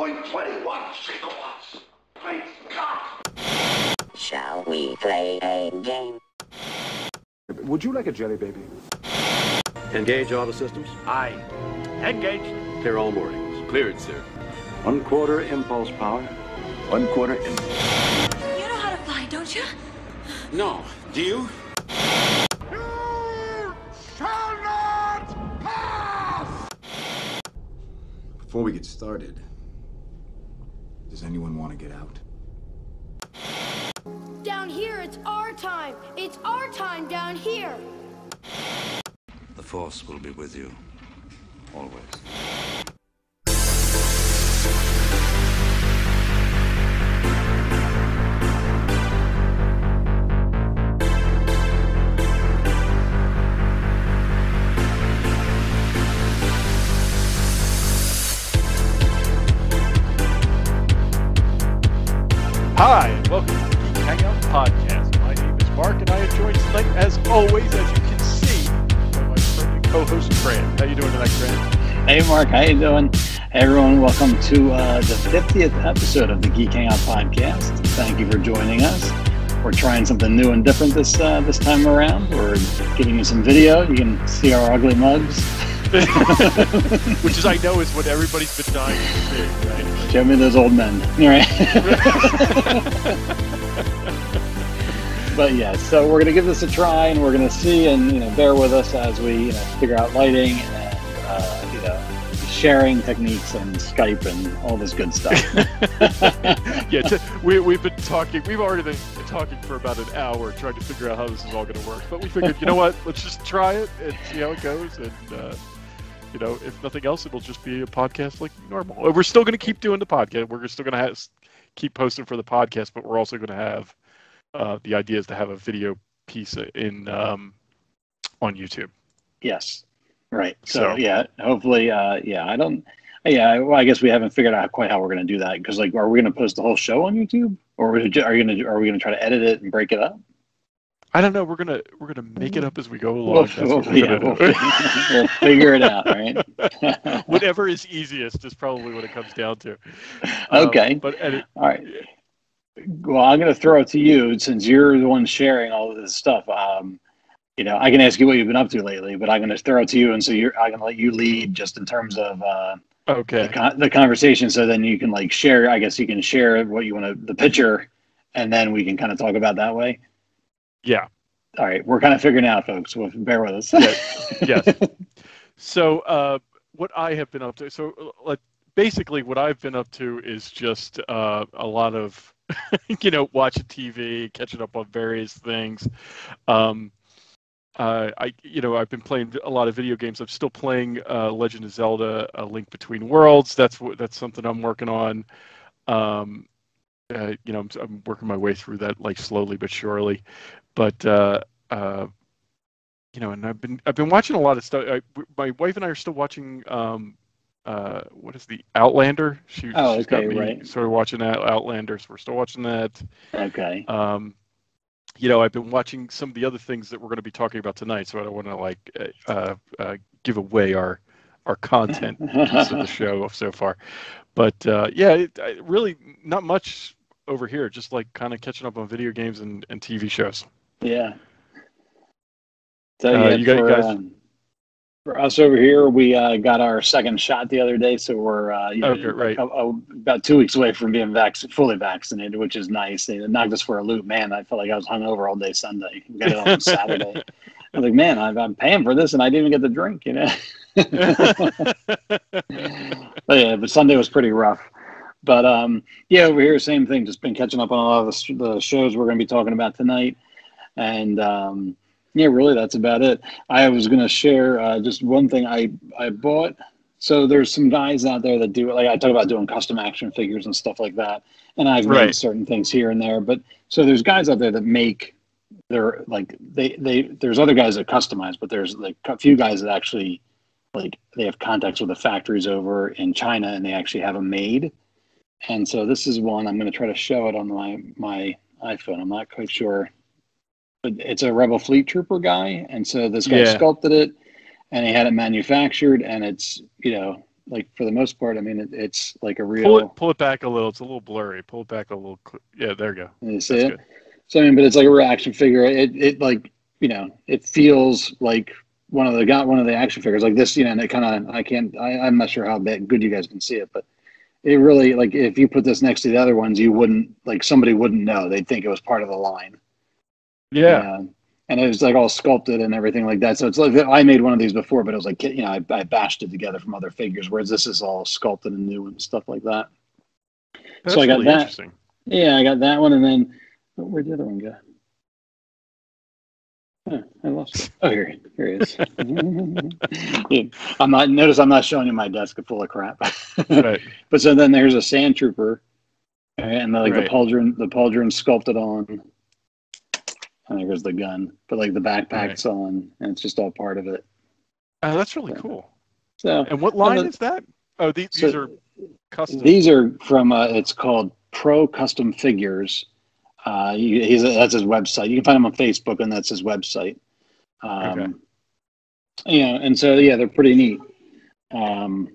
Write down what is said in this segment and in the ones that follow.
1.21 gigawatts. Great God! Shall we play a game? Would you like a jelly baby? Engage auto systems. Aye. Engaged. Clear all moorings. Cleared, sir. 1/4 impulse power, 1/4 impulse. You know how to fly, don't you? No. Do you? You shall not pass! Before we get started, does anyone want to get out? Down here, it's our time. It's our time down here. The Force will be with you, always. Hi, and welcome to the Geek Hangout Podcast. My name is Mark, and I am joined tonight, as always, as you can see, by my friend and co-host, Grant. How you doing tonight, Grant? Hey, Mark. How you doing? Hey, everyone. Welcome to the 50th episode of the Geek Hangout Podcast. Thank you for joining us. We're trying something new and different this time around. We're giving you some video. You can see our ugly mugs. Which is, I know, is what everybody's been dying to see, right? Show me those old men. Right? But yeah, so we're going to give this a try, and we're going to see, and bear with us as we figure out lighting and sharing techniques and Skype and all this good stuff. Yeah, we've been talking. We've already been talking for about an hour trying to figure out how this is all going to work. But we figured, you know what? Let's just try it and see how it goes. And if nothing else, it'll just be a podcast like normal. We're still going to keep doing the podcast. We're still going to keep posting for the podcast, but we're also going to have the idea is to have a video piece in on YouTube. Yes. Right. So yeah, hopefully, well, I guess we haven't figured out quite how we're going to do that, because are we going to post the whole show on YouTube, or are we going to try to edit it and break it up? I don't know. We're gonna make it up as we go along. We'll figure it out, right? Whatever is easiest is probably what it comes down to. Okay. All right. Well, I'm going to throw it to you, since you're the one sharing all of this stuff. I can ask you what you've been up to lately, but I'm going to throw it to you, and so I'm going to let you lead just in terms of the conversation. So then you can share. I guess you can share what you want the picture, and then we can kind of talk about that way. Yeah. All right, we're kind of figuring out, folks. So bear with us. Yes. So what I have been up to. So basically, what I've been up to is just a lot of watching TV, catching up on various things. I've been playing a lot of video games. I'm still playing Legend of Zelda: A Link Between Worlds. That's something I'm working on. I'm working my way through that slowly but surely. But and I've been watching a lot of stuff. My wife and I are still watching what is the Outlander? She's got me sort of watching Outlander, so we're still watching that. Okay. I've been watching some of the other things that we're going to be talking about tonight, so I don't want to give away our content piece of the show so far. But really not much over here, just kind of catching up on video games and TV shows. Yeah. So you guys. For us over here, we got our second shot the other day, so we're about 2 weeks away from being fully vaccinated, which is nice. They knocked us for a loop. Man, I felt like I was hungover all day Sunday. We got it on Saturday. I was like, man, I'm paying for this, and I didn't even get the drink, But Sunday was pretty rough. But over here, same thing. Just been catching up on a lot of the shows we're going to be talking about tonight, and really, that's about it. I was going to share just one thing I bought. So there's some guys out there that do, I talk about doing custom action figures and stuff like that. And I've made certain things here and there. But so there's guys out there that make there's other guys that customize, but there's a few guys that actually they have contacts with the factories over in China, and they actually have them made. And so this is one. I'm going to try to show it on my iPhone. I'm not quite sure. But it's a Rebel Fleet Trooper guy, and so this guy sculpted it, and he had it manufactured, and it's like for the most part, I mean, it's like a real. Pull it back a little. It's a little blurry. Pull it back a little. Yeah, there you go. You see That's it? good. So I mean, but it's like a real action figure. It like, you know, it feels like one of the action figures like this, you know, and it kind of, I'm not sure how good you guys can see it, but it really, like, if you put this next to the other ones, you wouldn't, like, somebody wouldn't know. They'd think it was part of the line. Yeah. And it was like all sculpted and everything like that. So it's like, I made one of these before, but it was like, you know, I bashed it together from other figures, whereas this is all sculpted and new and stuff like that. That's so I got really that. Interesting. Yeah, I got that one, and then where'd the other one go? Oh, I lost it. Oh, here he is. Yeah, I'm not showing you my desk full of crap. Right. But so then there's a sand trooper, and like Right. the pauldron sculpted on, and there's the gun, but like the backpack's on, and it's just all part of it. Oh, that's really cool. So, and what line is that? Oh, these are custom. These are from it's called Pro Custom Figures. That's his website. You can find him on Facebook, and that's his website. Okay. You know, and so yeah, they're pretty neat. And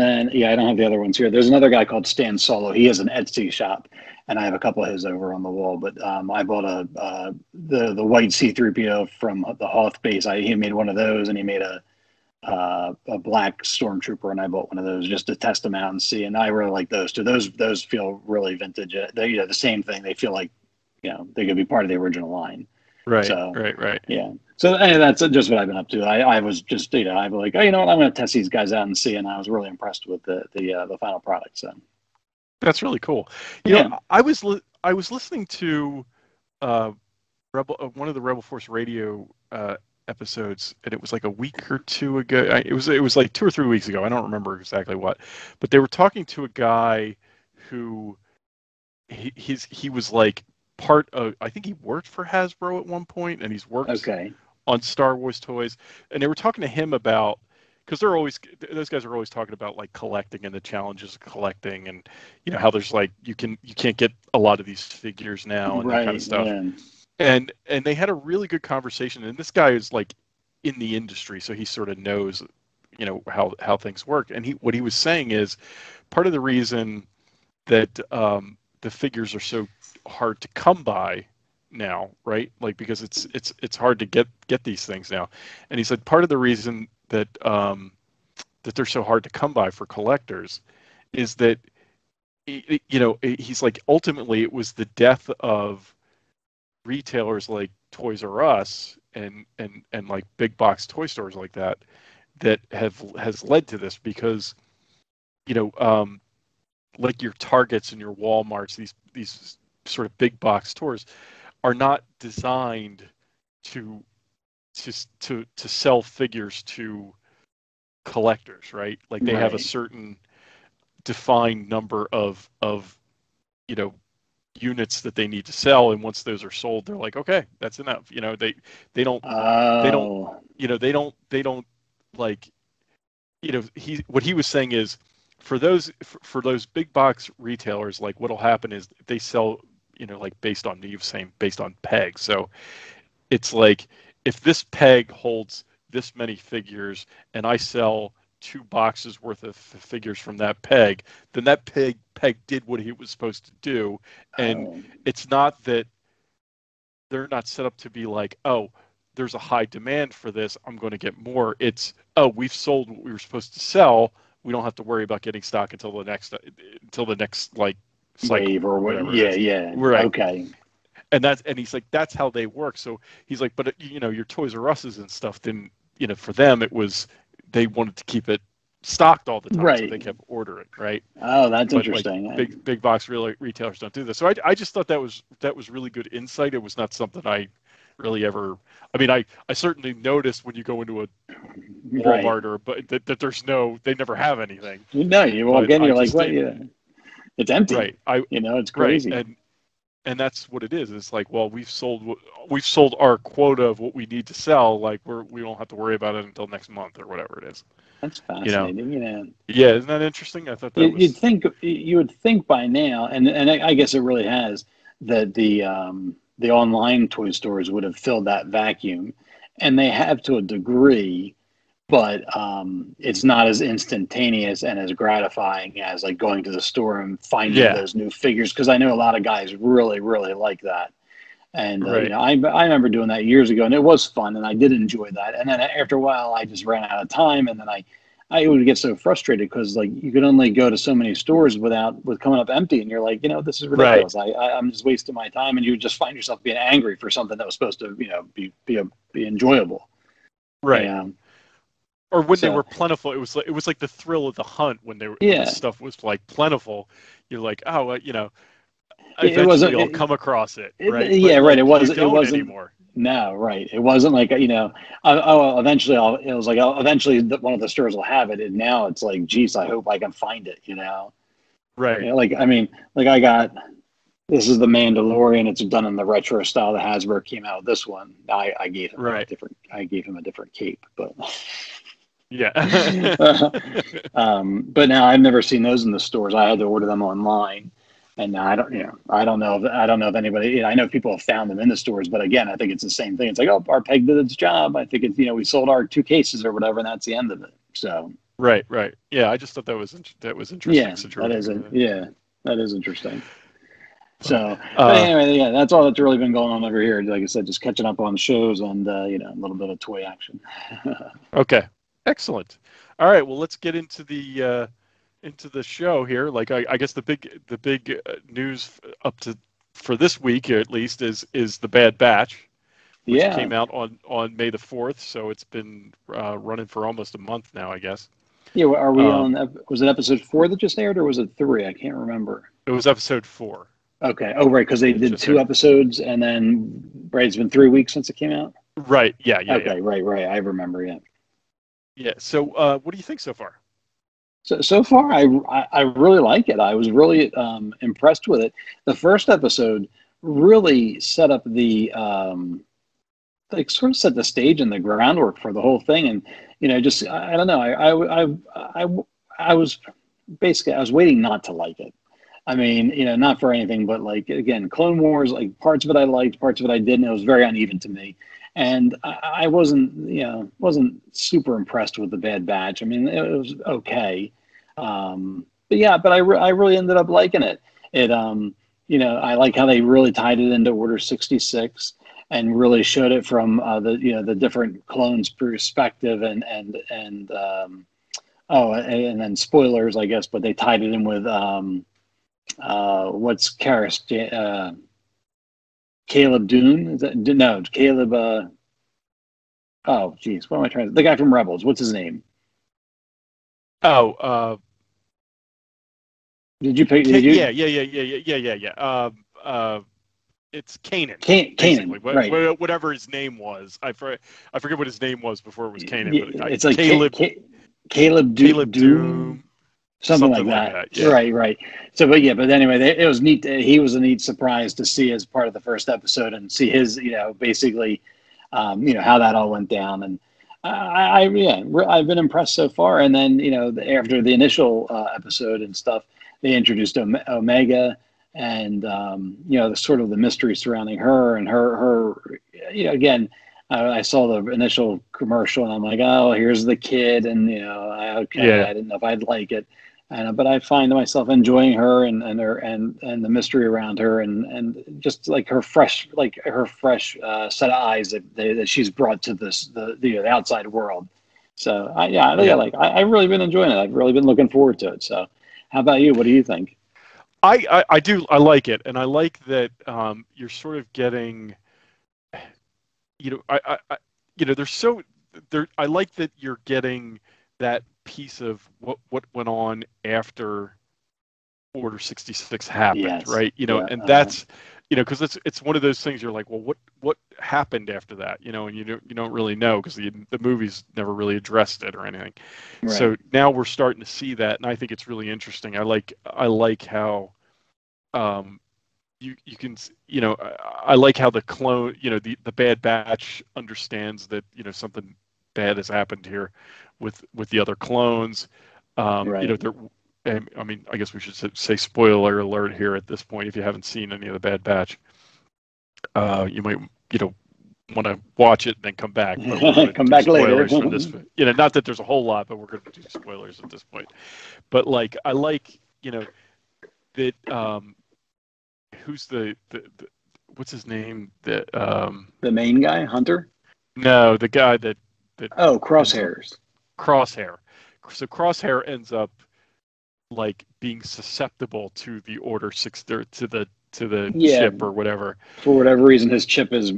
then I don't have the other ones here. There's another guy called Stan Solo. He has an Etsy shop, and I have a couple of his over on the wall. But I bought the white C-3PO from the Hoth base. He made one of those, and he made a black stormtrooper, and I bought one of those just to test them out and see. And I really like those too. Those feel really vintage. They, you know, the same thing. They feel like, you know, they could be part of the original line. Right. So, Right. Yeah. So that's just what I've been up to. I was just, you know, I was like, oh, you know what, I'm going to test these guys out and see. And I was really impressed with the final product. So that's really cool. You know, I was listening to one of the Rebel Force Radio episodes, and it was like a week or two ago. It was like 2 or 3 weeks ago. I don't remember exactly what, but they were talking to a guy who he was like part of. I think he worked for Hasbro at one point, and he's worked on Star Wars toys. And they were talking to him about, because those guys are always talking about like collecting and the challenges of collecting, and you know how there's like you can't get a lot of these figures now and that kind of stuff. Yeah. And they had a really good conversation, and this guy is like in the industry, so he sort of knows, you know, how things work. And what he was saying is part of the reason that the figures are so hard to come by now, right? Like because it's hard to get these things now. And he said part of the reason that that they're so hard to come by for collectors is that you know, he's like ultimately it was the death of retailers like Toys R Us and like big box toy stores like that has led to this, because you know like your Targets and your Walmarts, these sort of big box stores are not designed to sell figures to collectors, right? Like they have a certain defined number of you know units that they need to sell, and once those are sold, they're like, okay, that's enough. You know, they don't you know they don't like, you know, what he was saying is for those big box retailers, like what'll happen is they sell, you know, like based on pegs. So it's like if this peg holds this many figures and I sell 2 boxes worth of figures from that peg, then that peg did what he was supposed to do. And it's not that they're not set up to be like, oh, there's a high demand for this, I'm going to get more. It's, oh, we've sold what we were supposed to sell. We don't have to worry about getting stock until the next like cycle wave or whatever. Yeah. Right. Okay. And he's like, that's how they work. So he's like, but you know, your Toys R Us's and stuff, then, you know, for them it was, they wanted to keep it stocked all the time, so they kept ordering, right? Oh, that's interesting. Like, big box retailers don't do this. So I just thought that was really good insight. It was not something I really ever. I mean, I certainly noticed when you go into a Walmart or that there's they never have anything. No, you walk in, you're like, what? Yeah, it's empty. Right. You know, it's crazy. Right. And that's what it is. It's like, well, we've sold our quota of what we need to sell. Like we don't have to worry about it until next month or whatever it is. That's fascinating. You know. Yeah, isn't that interesting? I thought that you would think by now, and I guess it really has, that the online toy stores would have filled that vacuum, and they have to a degree. but it's not as instantaneous and as gratifying as like going to the store and finding those new figures. Because I know a lot of guys really, really like that. And Right. you know, I remember doing that years ago, and it was fun, and I did enjoy that. And then after a while, I just ran out of time, and then I would get so frustrated because like you could only go to so many stores with coming up empty, and you're like, you know, this is ridiculous. I'm just wasting my time, and you would just find yourself being angry for something that was supposed to, you know, be enjoyable. Right. Or when so- they were plentiful, it was like the thrill of the hunt when when the stuff was like plentiful. You're like, oh, you know, eventually I'll come across it, right? Right. It wasn't anymore. No, right. It wasn't like, you know, eventually one of the stores will have it, and now it's like, geez, I hope I can find it, you know. Right. You know, like, I mean, like I got, this is the Mandalorian. It's done in the retro style that Hasbro came out with this one. I gave him a different cape, but yeah. but now I've never seen those in the stores. I had to order them online. And I don't know if anybody, I know people have found them in the stores, but again, I think it's the same thing. It's like, oh, our peg did its job. I think it's, you know, we sold our 2 cases or whatever, and that's the end of it. So. Right. Yeah. I just thought that was interesting. Yeah, that is interesting. So, but anyway, yeah, that's all that's really been going on over here. Like I said, just catching up on shows and, you know, a little bit of toy action. Okay. Excellent. All right. Well, let's get into the show here. Like I guess the big news for this week at least is the Bad Batch, which came out on May the 4th. So it's been running for almost a month now, I guess. Yeah. Are we on? Was it episode 4 that just aired, or was it 3? I can't remember. It was episode 4. Okay. Oh, right, because they did 2 episodes, and then it's been 3 weeks since it came out. Right. Yeah. Okay. Yeah. Right. I remember. Yeah. Yeah. So, what do you think so far? So far, I really like it. I was really impressed with it. The first episode really set up the like sort of set the stage and the groundwork for the whole thing. And you know, just I don't know. I was waiting not to like it. I mean, you know, not for anything, but like again, Clone Wars. Like parts of it I liked, parts of it I didn't. It was very uneven to me. And I wasn't super impressed with the Bad Batch. I mean, it was okay, but I really ended up liking it. It you know, I like how they really tied it into Order 66 and really showed it from the different clones' perspective and then spoilers, I guess, but they tied it in with what's Karis. Caleb Dune? Is that, no, Caleb. Oh, geez, what am I trying to? The guy from Rebels. What's his name? Oh, did you pick? Yeah. It's Kanan. Kanan, right? Whatever his name was, I forget what his name was before it was Kanan. But it's like Caleb Dune. Something like that. Yeah. Right. So, but anyway, it was neat. He was a neat surprise to see as part of the first episode and see his, you know, basically, you know, how that all went down. And I've been impressed so far. And then, you know, after the initial episode and stuff, they introduced Omega and, you know, the sort of the mystery surrounding her and her, you know, again, I saw the initial commercial and I'm like, oh, here's the kid. And, you know, I didn't know if I'd like it. But I find myself enjoying her and the mystery around her and just like her fresh set of eyes that she's brought to the outside world. So I've really been enjoying it. I've really been looking forward to it. So how about you? What do you think? I do. I like it, and I like that you're sort of getting. You know, I like that you're getting that piece of what went on after Order 66 happened, right? You know, and that's, you know, because it's one of those things you're like, well, what happened after that? You know, and you don't really know because the movies never really addressed it or anything. Right. So now we're starting to see that, and I think it's really interesting. I like how you can, you know, I like how the clone, you know, the Bad Batch understands that, you know, something bad has happened here with the other clones. You know, I mean, I guess we should say spoiler alert here at this point. If you haven't seen any of the Bad Batch, you might, you know, want to watch it and then come back. But we're gonna Come do back later. spoilers for this. Not that there's a whole lot, but we're going to do spoilers at this point. But like, I like, that. Who's the what's his name? The main guy, Hunter. No, the guy that. Oh, Crosshairs. Crosshair. So Crosshair ends up like being susceptible to the Order 630 to the chip or whatever. For whatever reason, his chip is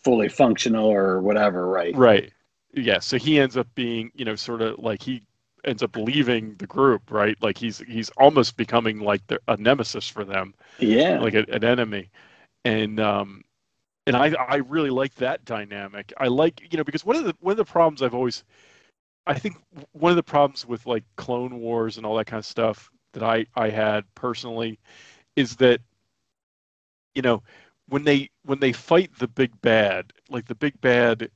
fully functional or whatever, right? Right. Yeah. So he ends up being, sort of like he ends up leaving the group, right? Like he's almost becoming like a nemesis for them. Yeah. Like an enemy. And I really like that dynamic. I like, because one of the problems I think one of the problems with like Clone Wars and all that kind of stuff that I had personally is that, when they fight the big bad, like the big bad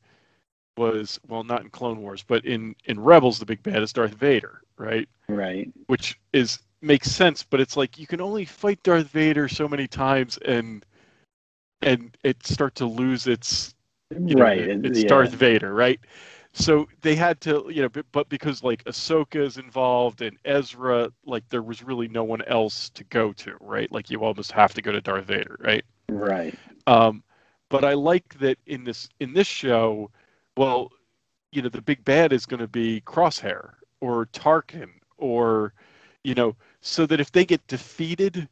was, well, not in Clone Wars, but in Rebels, the big bad is Darth Vader, right? Right. Which makes sense, but it's like you can only fight Darth Vader so many times and it start to lose its Darth Vader, right? So they had to, but because like Ahsoka is involved and Ezra, like there was really no one else to go to, right? Like you almost have to go to Darth Vader, right? Right. But I like that in this show, well, the big bad is going to be Crosshair or Tarkin or, so that if they get defeated,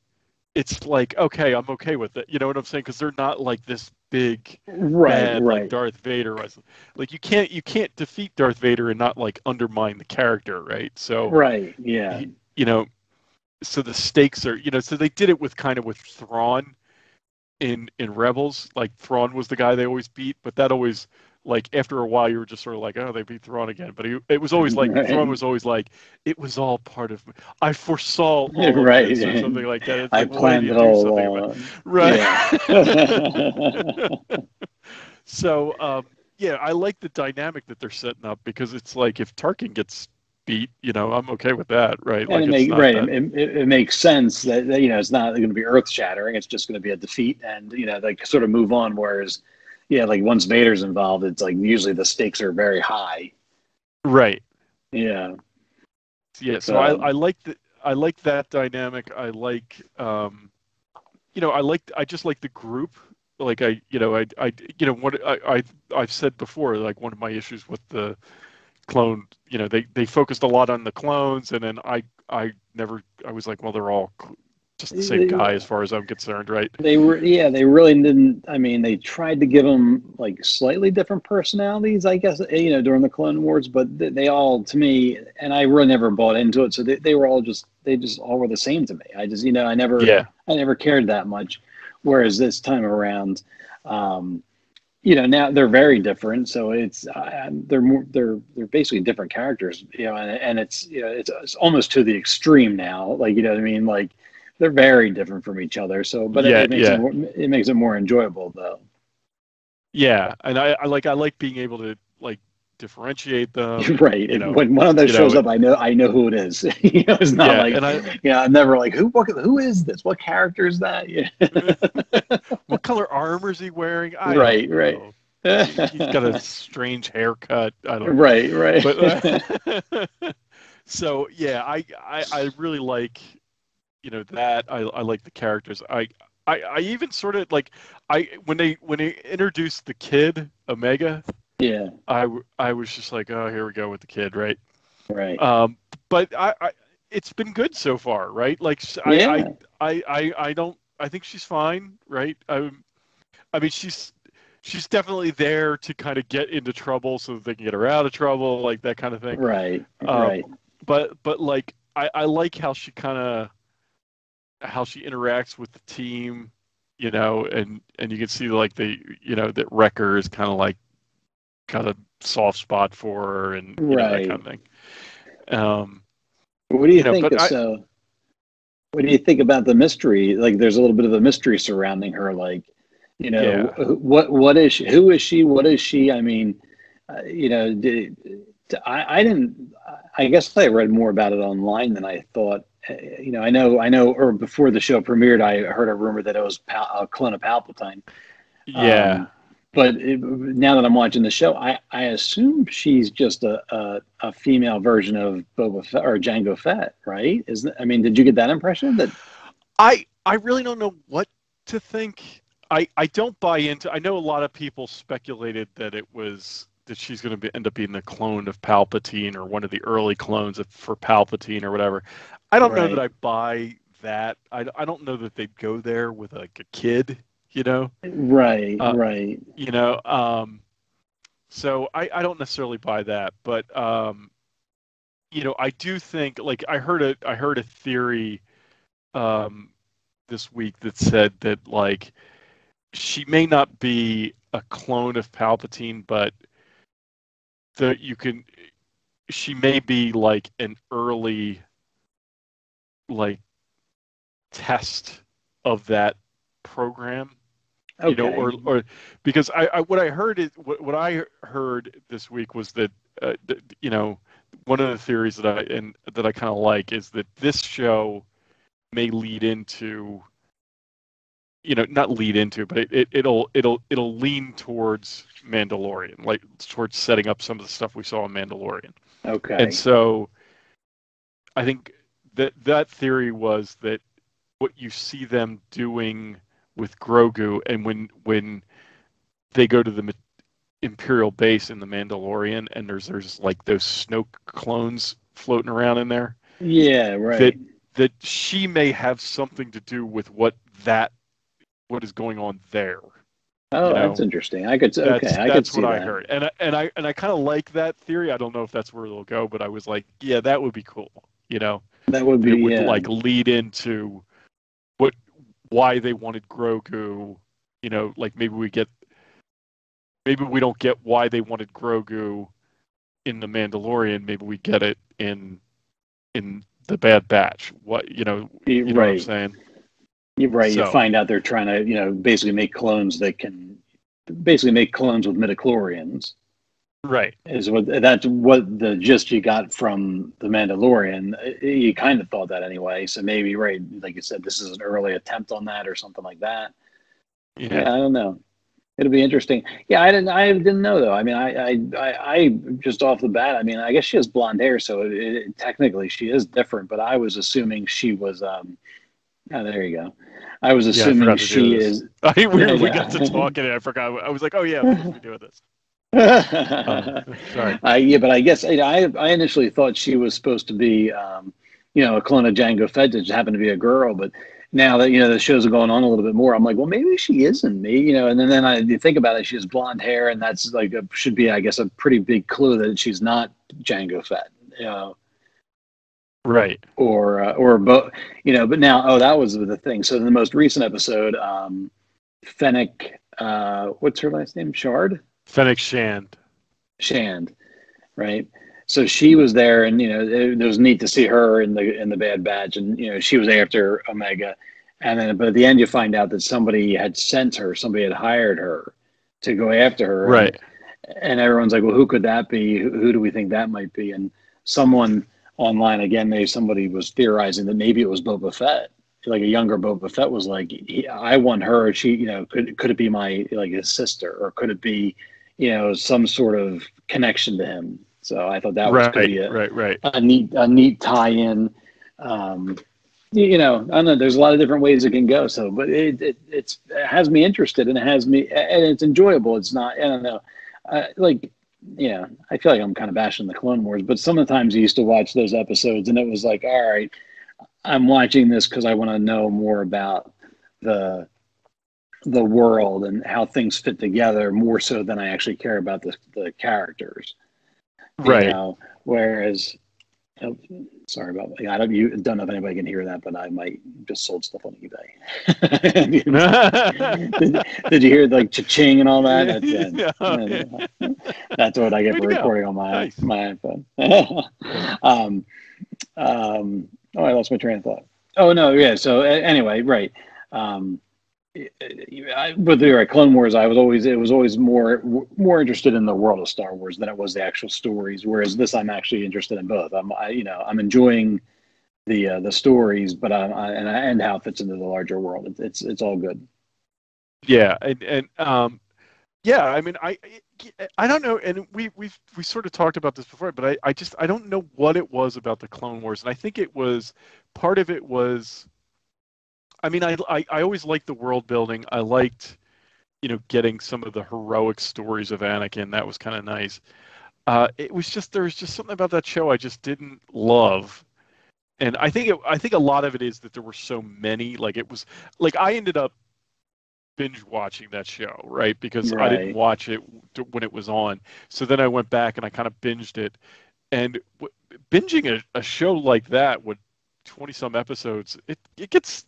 it's like, okay, I'm okay with it. You know what I'm saying? Because they're not like this big bad like Darth Vader was. Like you can't defeat Darth Vader and not like undermine the character, right? So right, yeah. So the stakes are, so they did it with Thrawn in Rebels. Like Thrawn was the guy they always beat, but that always, like after a while you were just sort of like, oh, they beat Thrawn again. But it was always like Thrawn was always like, it was all part of me. I foresaw all of this or something like that. It's I like, planned it all along. Right. Yeah. So I like the dynamic that they're setting up because it's like if Tarkin gets beat, I'm okay with that, right? And like it makes sense that it's not going to be earth shattering. It's just going to be a defeat, and like sort of move on. Whereas, like once Vader's involved, it's like usually the stakes are very high. Right. Yeah. Yeah. So I like that dynamic. I like I just like the group. Like I've said before, like one of my issues with the clone, they focused a lot on the clones, and then I was like, well, they're all just the same guy as far as I'm concerned, right? They really didn't. I mean, they tried to give them like slightly different personalities, I guess, during the Clone Wars, but they all, to me, and I really never bought into it. So they were all just all were the same to me. I just, I never cared that much. Whereas this time around, now they're very different. So it's they're basically different characters, and it's almost to the extreme now. Like, what I mean? Like they're very different from each other. So, but it makes it more enjoyable though. Yeah, and I like being able to like differentiate them. Right. When one of those shows up, I know who it is. It's not I'm never like, who is this? What character is that? Yeah. What color armor is he wearing? Right. He's got a strange haircut. I don't know. Right. But, so yeah, I really like, that. I like the characters. I even sort of like when they introduced the kid Omega. Yeah, I was just like, oh, here we go with the kid, right? Right. But it's been good so far, right? Like, I think she's fine, right? I mean, she's definitely there to kind of get into trouble so that they can get her out of trouble, like that kind of thing. Right. But like, I like how she interacts with the team, and you can see like that Wrecker is kind of like got a soft spot for her and that kind of thing. What do you think? What do you think about the mystery? Like, there's a little bit of a mystery surrounding her. Like, what is she? Who is she? What is she? I mean, I didn't. I guess I read more about it online than I thought. I know. Or before the show premiered, I heard a rumor that it was a clone of Palpatine. Yeah. now that I'm watching the show, I assume she's just a female version of Boba Fett or Jango Fett, right? I mean, did you get that impression? That I really don't know what to think. I don't buy into. I know a lot of people speculated that she's going to end up being a clone of Palpatine or one of the early clones for Palpatine or whatever. I don't know that I buy that. I don't know that they'd go there with like a kid. Right. So I don't necessarily buy that, but I do think, like, I heard a theory this week that said that, like, she may not be a clone of Palpatine, but she may be like an early, like, test of that program. Okay. Or because what I heard this week was that one of the theories that I kind of like is that this show may lead into, not lead into, but it'll lean towards Mandalorian, like towards setting up some of the stuff we saw in Mandalorian. Okay. And so I think that theory was that what you see them doing with Grogu, and when they go to the Imperial base in the Mandalorian, and there's like those Snoke clones floating around in there. Yeah, right. That she may have something to do with what is going on there. Oh, that's interesting. I could see that's what that. I heard, and I kind of like that theory. I don't know if that's where it'll go, but I was like, yeah, that would be cool. That would be, it would like lead into why they wanted Grogu, like maybe we don't get why they wanted Grogu in the Mandalorian. Maybe we get it in the Bad Batch. What know what I'm saying? You're right. So, you find out they're trying to, basically make clones that can basically make clones with midichlorians. Right. That's what the gist you got from the Mandalorian. You kind of thought that anyway. So maybe, right, like you said, this is an early attempt on that or something like that. Yeah, I don't know. It'll be interesting. Yeah, I didn't know though. I mean, I just off the bat. I mean, I guess she has blonde hair, so technically she is different. But I was assuming she was. Oh, there you go. I was assuming she is. We got to talking, and I forgot. I was like, oh yeah, we're supposed to be doing this. Sorry. Yeah, but I guess I initially thought she was supposed to be, a clone of Jango Fett that just happened to be a girl. But now that the shows are going on a little bit more, I'm like, well, maybe she isn't. And then you think about it, she has blonde hair, and that's like should be, I guess, a pretty big clue that she's not Jango Fett. Right. Or both. But now, that was the thing. So in the most recent episode, Fennec, what's her last name? Fennec Shand, right? So she was there, and it was neat to see her in the Bad Batch, and she was after Omega, and then but at the end you find out that somebody had hired her to go after her, right? And everyone's like, well, who could that be? Who do we think that might be? And someone online again, somebody was theorizing that maybe it was Boba Fett. Like a younger Boba Fett was like, I want her. She, could it be my his sister, or could it be, some sort of connection to him? So I thought that was could be a neat tie-in. I don't know. There's a lot of different ways it can go. So, but it has me interested, and and it's enjoyable. It's not. I don't know. I feel like I'm kind of bashing the Clone Wars, but sometimes I used to watch those episodes, and it was like, all right, I'm watching this because I want to know more about the world and how things fit together, more so than I actually care about the characters. Right. Whereas, sorry about that. I don't know if anybody can hear that, but I might just sold stuff on eBay. Did you hear like cha-ching and all that? That's what I get for recording on my iPhone. I lost my train of thought. Oh no, yeah. So anyway, right. But you're right, Clone Wars. It was always more interested in the world of Star Wars than it was the actual stories. Whereas this, I'm actually interested in both. I'm enjoying the stories, but and how it fits into the larger world. It's all good. Yeah, and Yeah, I mean, I don't know, and we sort of talked about this before, but I don't know what it was about the Clone Wars, and I think it was part of it was, I mean, I always liked the world building. I liked, getting some of the heroic stories of Anakin. That was kind of nice. It was just there was just something about that show I just didn't love, and I think a lot of it is that there were so many. Like it was like I ended up binge watching that show, right? Because I didn't Right. watch it when it was on. So then I went back and I kind of binged it. And binging a show like that with 20 some episodes, it gets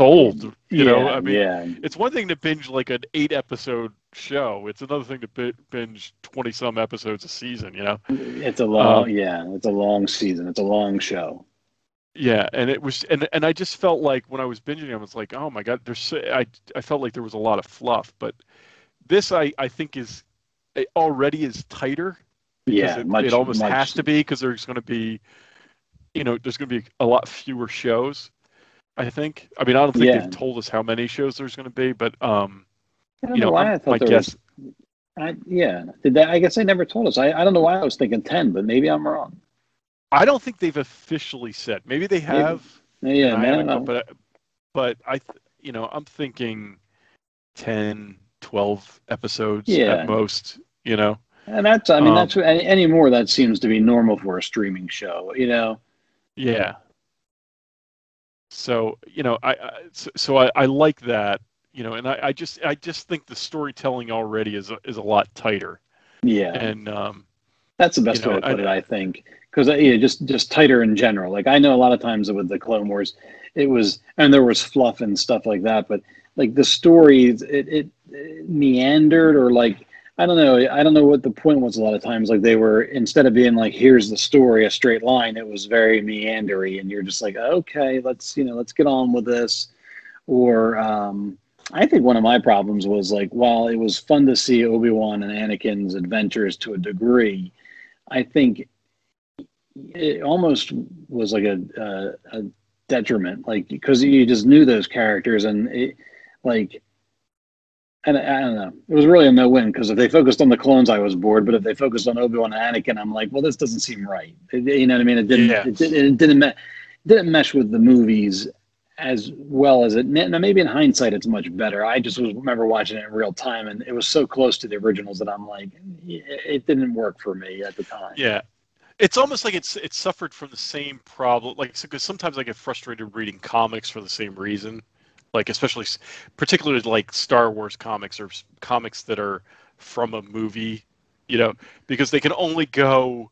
old, Yeah, I mean, yeah. it's one thing to binge like an 8 episode show. It's another thing to binge 20 some episodes a season. It's a Um, it's a long season. It's a long show. Yeah, and it was, and I just felt like when I was binging, I was like, oh my God, I felt like there was a lot of fluff, but this I think it already is tighter because Yeah, it much, almost much. has to be because there's going to be, there's going to be a lot fewer shows. I think. I mean, I don't think Yeah. they've told us how many shows there's going to be, but I don't know why I my thought there guess. was. Yeah. Did that? I guess they never told us. I don't know why I was thinking 10, but maybe I'm wrong. I don't think they've officially said. Maybe they have. Yeah, and I man. haven't but I'm thinking 10, 12 episodes Yeah. at most, And that's, I mean, Um, that's anymore. That seems to be normal for a streaming show. Yeah. So, I like that, and I just think the storytelling already is a lot tighter. Yeah. And That's the best way to put it, I think, because just tighter in general. Like I know a lot of times with the Clone Wars, it was, and there was fluff and stuff like that, but like the stories, it meandered, or like I don't know what the point was. A lot of times, like they were, instead of being like here's the story, a straight line, it was very meandery, and you're just like, okay, let's get on with this. Or I think one of my problems was like, while it was fun to see Obi-Wan and Anakin's adventures to a degree, I think it almost was like a detriment, like because you just knew those characters, and and I don't know, it was really a no-win, because if they focused on the clones, I was bored, but if they focused on Obi-Wan and Anakin, I'm like, well, this doesn't seem right. You know what I mean? It didn't. Yeah. It didn't mesh with the movies as well as it. Now, maybe in hindsight, it's much better. I just remember watching it in real time, and it was so close to the originals that I'm like, it didn't work for me at the time. yeah, it's almost like it's suffered from the same problem. Like, because sometimes I get frustrated reading comics for the same reason. Like, particularly like Star Wars comics or comics that are from a movie, because they can only go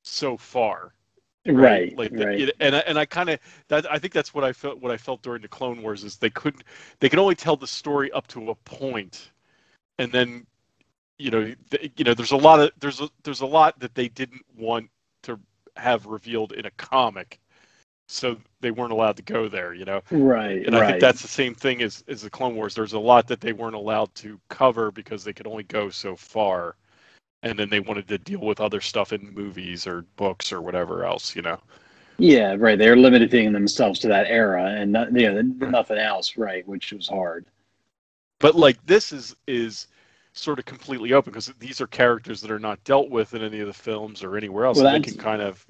so far. Right. Like, right. and I kind of I think that's what I felt during the Clone Wars is they could only tell the story up to a point, and then there's a lot that they didn't want to have revealed in a comic, so they weren't allowed to go there, Right. And I think that's the same thing as the Clone Wars. There's a lot that they weren't allowed to cover because they could only go so far. And then they wanted to deal with other stuff in movies or books or whatever else, Yeah, right. They're limiting themselves to that era and nothing else, right? Which was hard. But like this is sort of completely open because these are characters that are not dealt with in any of the films or anywhere else. Well, So they can kind of,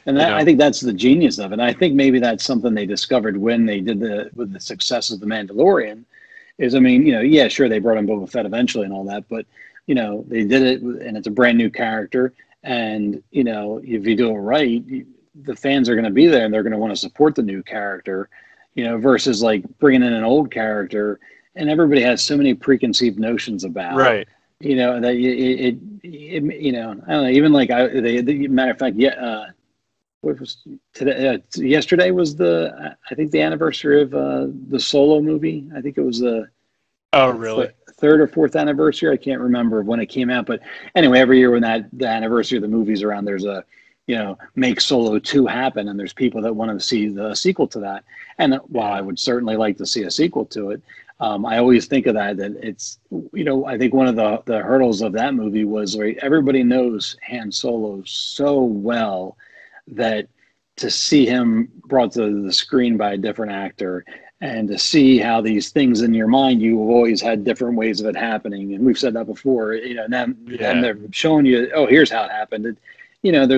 and I think that's the genius of it. And I think maybe that's something they discovered when they did with the success of The Mandalorian. Is, I mean, yeah, sure, they brought in Boba Fett eventually and all that, but they did it, and it's a brand new character. And, if you do it right, the fans are going to be there and they're going to want to support the new character, versus like bringing in an old character. And everybody has so many preconceived notions about, right. That I don't know, even like matter of fact, yeah. What was today? Yesterday was I think the anniversary of the Solo movie. I think it was the Really? Third or fourth anniversary. I can't remember when it came out, but anyway, every year when the anniversary of the movie's around, there's a make Solo 2 happen, and there's people that want to see the sequel to that. And while I would certainly like to see a sequel to it, I always think of that it's I think one of the hurdles of that movie was everybody knows Han Solo so well that to see him brought to the screen by a different actor and to see how these things in your mind, you've always had different ways of it happening. And we've said that before, and then they're showing you, oh, here's how it happened. There's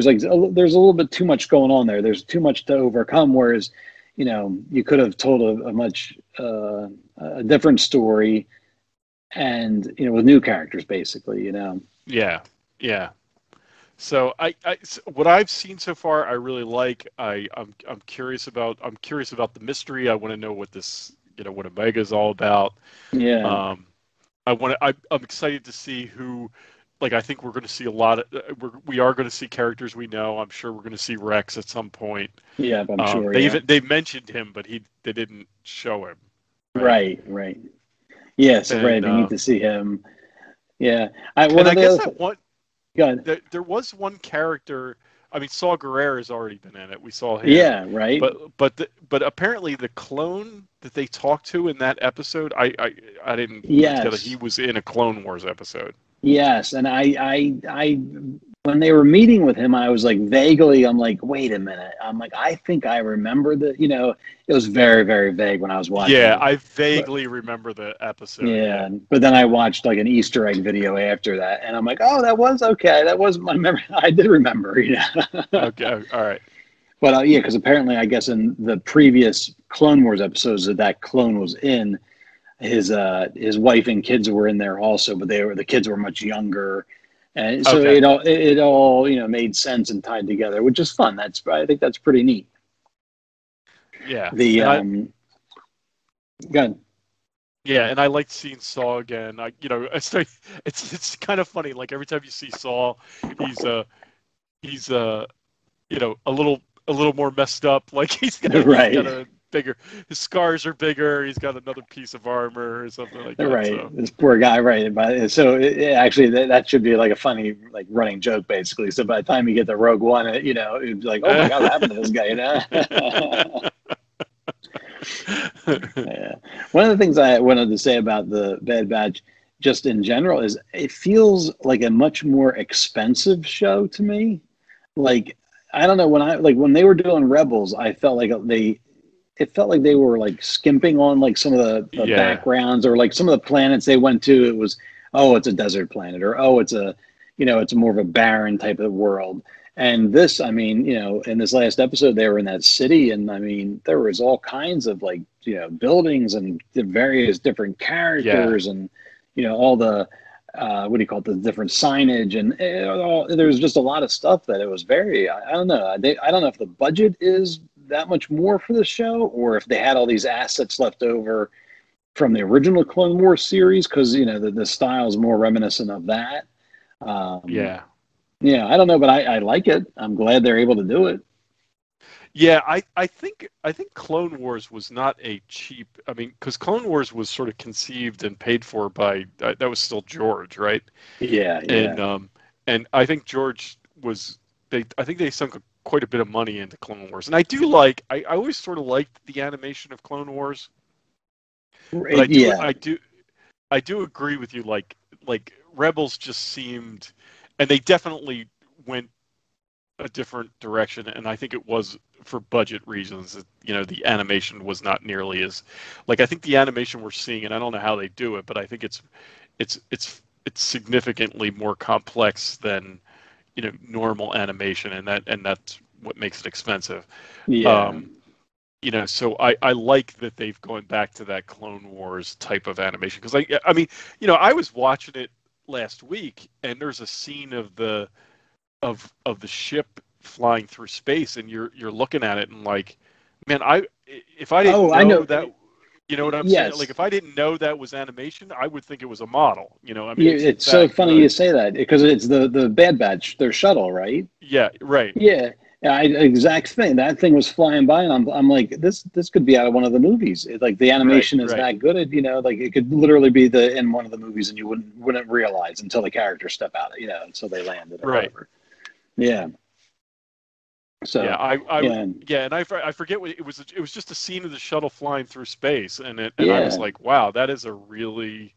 there's a little bit too much going on there. There's too much to overcome. Whereas, you could have told a much a different story, and with new characters, basically. Yeah. So what I've seen so far, I really like. I'm curious about the mystery. I want to know what this, what Omega is all about. Yeah. I'm excited to see who. Like, I think we're going to see a lot of. We are going to see characters we know. I'm sure we're going to see Rex at some point. Yeah, I'm sure. They mentioned him, but they didn't show him. Right. Yes, and, right. They need to see him. Yeah. There was one character. I mean, Saw Gerrera has already been in it. We saw him. Yeah, right. But apparently the clone that they talked to in that episode, I didn't get that he was in a Clone Wars episode. Yes, and I when they were meeting with him, I was like vaguely, I'm like, wait a minute. I'm like, I think I remember it was very, very vague when I was watching. Yeah, I vaguely remember the episode. Yeah, but then I watched like an Easter egg video after that, and I'm like, oh, that was okay. That was my memory. I did remember, Okay, all right. But because apparently, I guess in the previous Clone Wars episodes that clone was in, his wife and kids were in there also, but the kids were much younger. And so it all made sense and tied together, which is fun. I think that's pretty neat. Yeah. Good. Yeah, and I liked seeing Saw again. It's kind of funny. Like every time you see Saw, he's a little more messed up. Like he's got a bigger, his scars are bigger. He's got another piece of armor or something like that. Right, so. This poor guy. Right, but so actually that should be like a funny running joke, basically. So by the time you get to Rogue One, it'd be like, oh my God, what happened to this guy? Yeah. One of the things I wanted to say about the Bad Batch, just in general, is it feels like a much more expensive show to me. Like I don't know, when they were doing Rebels, I felt like it felt like they were like skimping on like some of the backgrounds, or like some of the planets they went to. It was, oh, it's a desert planet, or oh, it's it's more of a barren type of world. And this, in this last episode, they were in that city, and there was all kinds of like buildings and the various different characters, and all the the different signage, and there was just a lot of stuff that it was very. I don't know. I don't know if the budget is that much more for the show, or if they had all these assets left over from the original Clone Wars series, because the style is more reminiscent of that. I don't know, but I like it. I'm glad they're able to do it. Yeah, I think Clone Wars was not a cheap. Because Clone Wars was sort of conceived and paid for by that was still George, right? Yeah. And I think George was. I think they sunk quite a bit of money into Clone Wars, and I do like. I always sort of liked the animation of Clone Wars. But I do agree with you. Like Rebels just seemed, and they definitely went a different direction, and I think it was for budget reasons. The animation was not nearly as, I think the animation we're seeing, and I don't know how they do it, but I think it's significantly more complex than normal animation, and that's what makes it expensive. So I like that they've gone back to that Clone Wars type of animation, because I was watching it last week, and there's a scene of the ship flying through space, and you're looking at it and like, man, if I didn't know that. You know what I'm saying? Like, if I didn't know that was animation, I would think it was a model. It's so funny you say that, because it's the Bad Batch, their shuttle, right? Yeah, right. Yeah, exact thing. That thing was flying by, and I'm like, this could be out of one of the movies. The animation is that good. It could literally be in one of the movies, and you wouldn't realize until the characters step out. Until they landed. Or whatever. Yeah. So and I forget what it was. It was just a scene of the shuttle flying through space, and I was like, wow, that is a really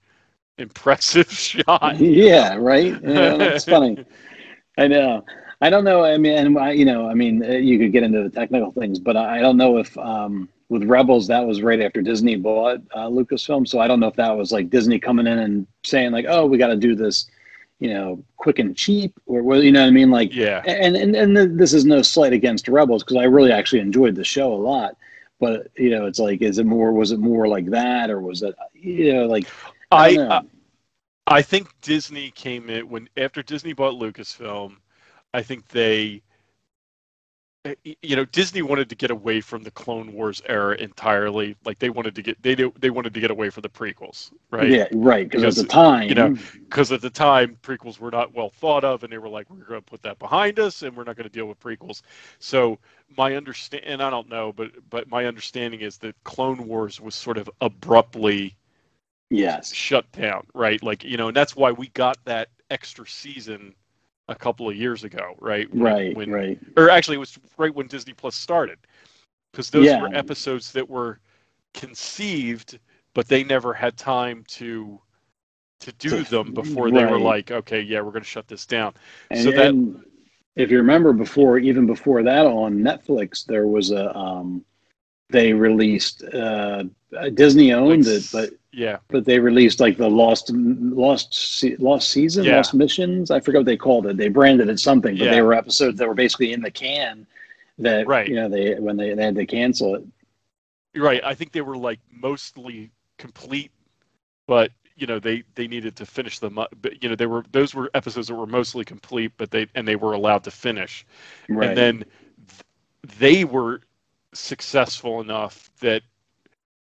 impressive shot. Yeah, right. Yeah, that's funny. I know. I don't know. You could get into the technical things, but I don't know if with Rebels, that was right after Disney bought Lucasfilm. So I don't know if that was like Disney coming in and saying like, oh, we got to do this, quick and cheap, or you know what I mean? Like, Yeah. And this is no slight against Rebels, because I really actually enjoyed the show a lot. But it's like, was it more like that, or was it, like, I don't know. I think Disney came in after Disney bought Lucasfilm. I think Disney wanted to get away from the Clone Wars era entirely. Like they wanted to get away from the prequels, right? Yeah, right. Because at the time, prequels were not well thought of, and they were like, we're going to put that behind us, and we're not going to deal with prequels. So my understanding, and I don't know, but my understanding is that Clone Wars was sort of abruptly shut down, right? Like, and that's why we got that extra season a couple of years ago, right? Right. Or actually, it was right when Disney Plus started, because those were episodes that were conceived, but they never had time to do them before they were like, okay, yeah, we're going to shut this down. And if you remember, even before that on Netflix, there was they released Disney owned it, but they released like the lost missions. I forget what they called it. They branded it something, but they were episodes that were basically in the can that they had to cancel it. Right. I think they were like mostly complete, but they needed to finish them up. But those were episodes that were mostly complete, but they were allowed to finish. Right. And then they were successful enough that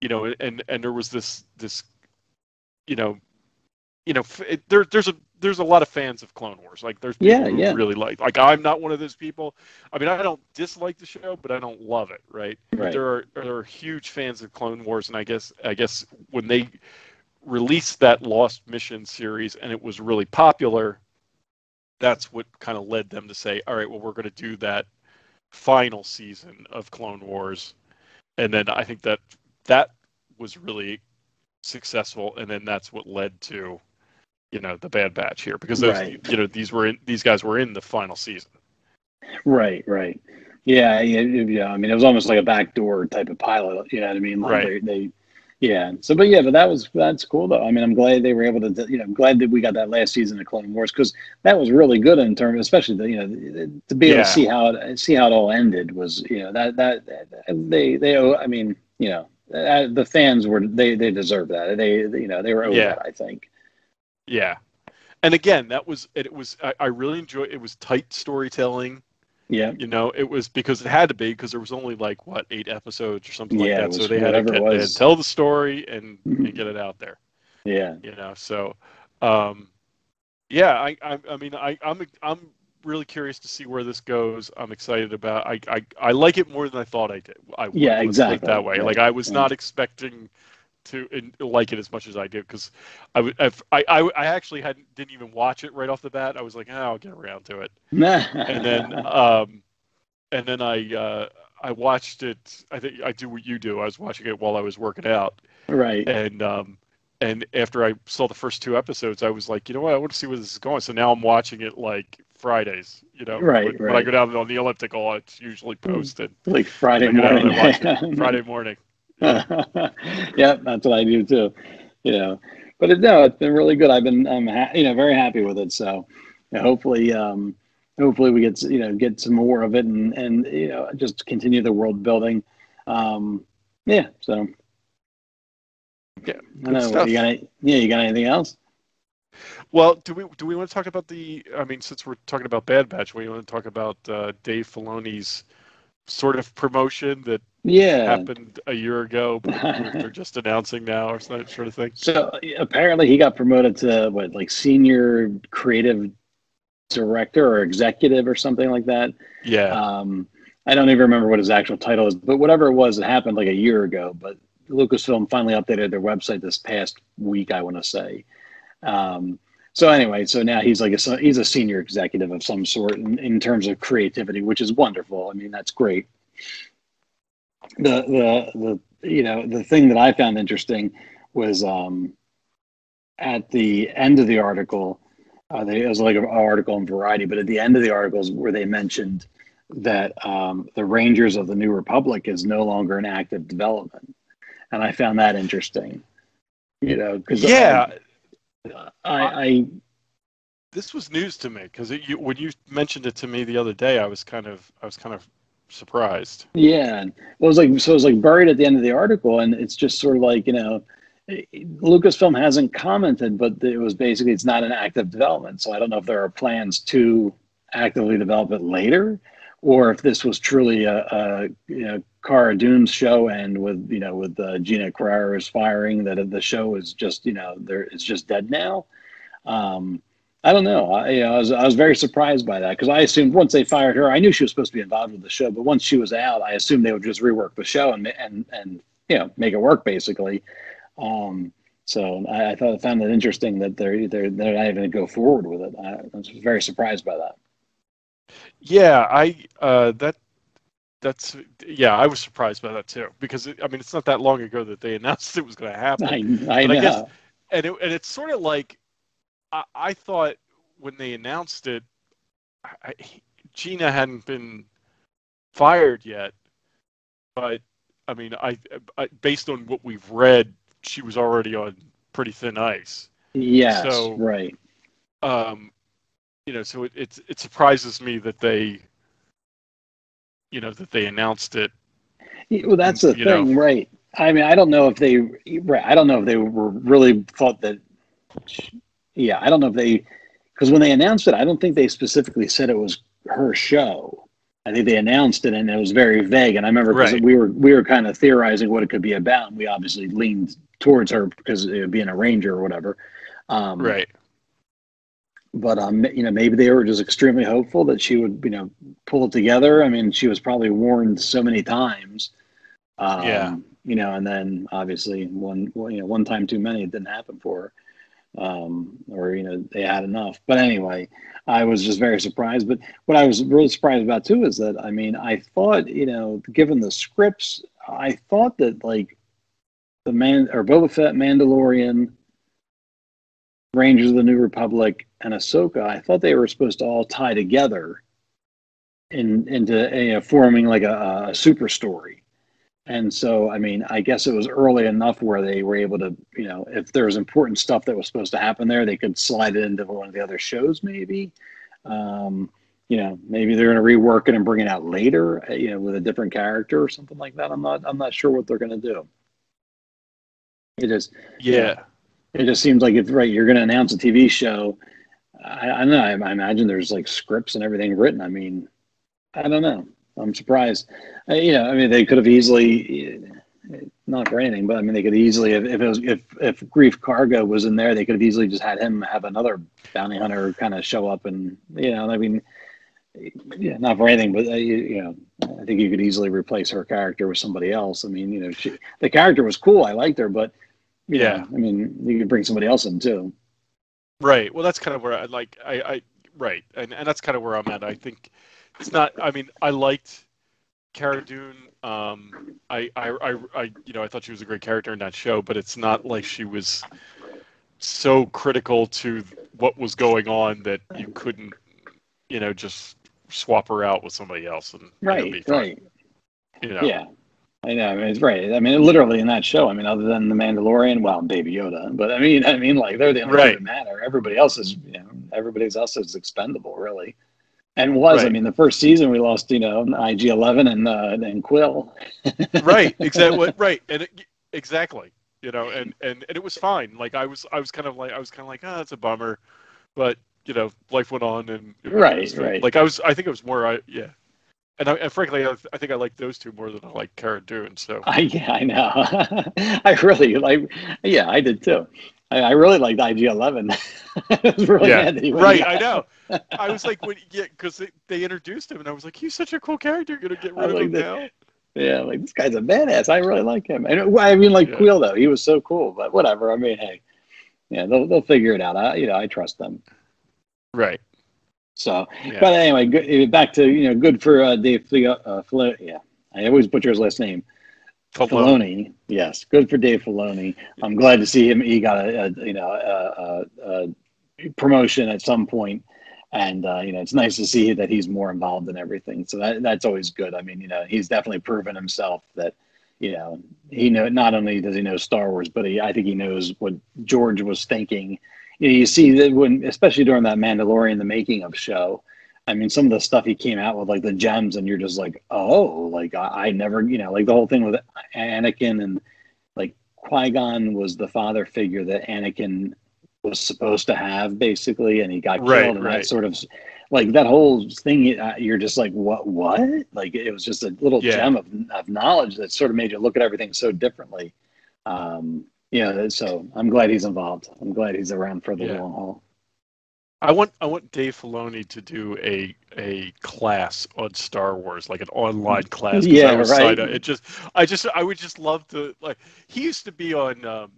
and there was this there's a lot of fans of Clone Wars. Like there's people who really like I'm not one of those people. I mean, I don't dislike the show, but I don't love it, right? But there are huge fans of Clone Wars, and I guess when they released that Lost Mission series and it was really popular, that's what kind of led them to say, all right, well, we're going to do that final season of Clone Wars. And then I think that was really successful, and then that's what led to the Bad Batch here, because those these guys were in the final season. Right. Yeah. I mean, it was almost like a backdoor type of pilot. You know what I mean? Like but that's cool though. I mean, I'm glad they were able to. I'm glad that we got that last season of Clone Wars, because that was really good in terms, especially to be able to see how it all ended was the fans they deserve that. They were over that, I think. Yeah, and again, I really enjoyed. It was tight storytelling. Yeah, it was because it had to be, because there was only 8 episodes or something like that. So they had to tell the story and get it out there. Yeah, So, I mean, I'm really curious to see where this goes. I'm excited about. I like it more than I thought I did. Exactly. That way. Like I was not expecting to like it as much as I did, because I actually didn't even watch it right off the bat. I was like, I'll get around to it. and then I watched it. I think I do what you do. I was watching it while I was working out. Right. And after I saw the first 2 episodes, I was like, you know what? I want to see where this is going. So now I'm watching it like Fridays. Right. When I go down on the elliptical, it's usually posted like Friday morning. Friday morning. Yeah, that's what I do too. But it's been really good. I'm very happy with it. So hopefully we get some more of it and just continue the world building. So yeah. I don't know. You got anything else? Well, do we want to talk about since we're talking about Bad Batch, we want to talk about Dave Filoni's sort of promotion that happened a year ago, but they're just announcing now, or that sort of thing. So apparently he got promoted to senior creative director or executive or something like that. Yeah. I don't even remember what his actual title is, but whatever it was, it happened like a year ago. But Lucasfilm finally updated their website this past week, I want to say. So anyway, so now he's he's a senior executive of some sort in terms of creativity, which is wonderful. I mean, that's great. The thing that I found interesting was at the end of the article, it was like an article in Variety, but at the end of the articles where they mentioned that the Rangers of the New Republic is no longer in active development, and I found that interesting. Because I this was news to me because when you mentioned it to me the other day, I was kind of surprised. Yeah, well, it was like buried at the end of the article, and it's just sort of like Lucasfilm hasn't commented, but it was basically it's not an active development. So I don't know if there are plans to actively develop it later, or if this was truly a Cara Dune's show, and with Gina Carrera's firing, that the show is just it's just dead now. I don't know. I was very surprised by that, because I assumed once they fired her, I knew she was supposed to be involved with the show, but once she was out, I assumed they would just rework the show and make it work basically. So I found it interesting that they're not even going to go forward with it. I was very surprised by that. Yeah, I was surprised by that too, because it's not that long ago that they announced it was going to happen. I know. I guess, and it's sort of like I thought when they announced it, Gina hadn't been fired yet, but I based on what we've read, she was already on pretty thin ice. Yes, so, right. So it surprises me that they announced it. Well, that's the thing, right? I don't know if they were really thought that. Yeah, I don't know if because when they announced it, I don't think they specifically said it was her show. I think they announced it and it was very vague. And I remember because we were kind of theorizing what it could be about, and we obviously leaned towards her because it would be an Ranger or whatever. Right. But maybe they were just extremely hopeful that she would pull it together. She was probably warned so many times. And then obviously one time too many, it didn't happen for her. Or they had enough. But anyway, I was just very surprised. But what I was really surprised about too is that I thought given the scripts, I thought that like Boba Fett, Mandalorian, Rangers of the New Republic, and Ahsoka, I thought they were supposed to all tie together into forming like a super story. And so, I guess it was early enough where they were able to, if there was important stuff that was supposed to happen there, they could slide it into one of the other shows, maybe. Maybe they're going to rework it and bring it out later, with a different character or something like that. I'm not sure what they're going to do. It just, it just seems like you're going to announce a TV show. I don't know. I imagine there's like scripts and everything written. I don't know. I'm surprised. They could have easily, not for anything, but they could easily, if Grief Karga was in there, they could have easily just had him have another bounty hunter kind of show up, and not for anything, but I think you could easily replace her character with somebody else. The character was cool. I liked her, but you could bring somebody else in too. Right. Well, that's kind of where right, and that's kind of where I'm at. I think. It's not. I liked Cara Dune. I thought she was a great character in that show, but it's not like she was so critical to what was going on that you couldn't, just swap her out with somebody else and be fine. Right. Yeah, I know. It's right. Literally in that show. Other than the Mandalorian, well, Baby Yoda, but like they're the only two that matter. Everybody else is, everybody else is expendable, really. And the first season we lost, IG-11 and Quill. Right, exactly. Right, and exactly, and it was fine. Like I was kind of like, oh, that's a bummer, but life went on, and right. Like I think it was more, and frankly, I think I like those two more than I like Cara Dune. So I know. I really like. Yeah, I did too. I really liked IG-11. It was really mad that he went I know. I was like, because they introduced him, and I was like, he's such a cool character. You're gonna get rid of him now? Yeah, like this guy's a badass. I really like him. And Quill though, he was so cool. But whatever. Hey, they'll figure it out. I trust them. Right. So, but anyway, back to good for Dave Filoni. Yeah, I always butcher his last name. Filoni, yes, good for Dave Filoni. I'm glad to see him. He got a promotion at some point, And it's nice to see that he's more involved in everything. So that's always good. I mean, he's definitely proven himself that, he not only does he know Star Wars, but I think he knows what George was thinking. You see that especially during that Mandalorian, the making of show. I mean, some of the stuff he came out with, like the gems, and you're just like, oh, like I never, like the whole thing with Anakin, and like Qui-Gon was the father figure that Anakin was supposed to have, basically, and he got killed, and that sort of, like that whole thing, you're just like, what? Like it was just a little gem of knowledge that sort of made you look at everything so differently. So I'm glad he's involved. I'm glad he's around for the long haul. I want Dave Filoni to do a class on Star Wars, like an online class. Yeah, right. I would just love to, like, he used to be on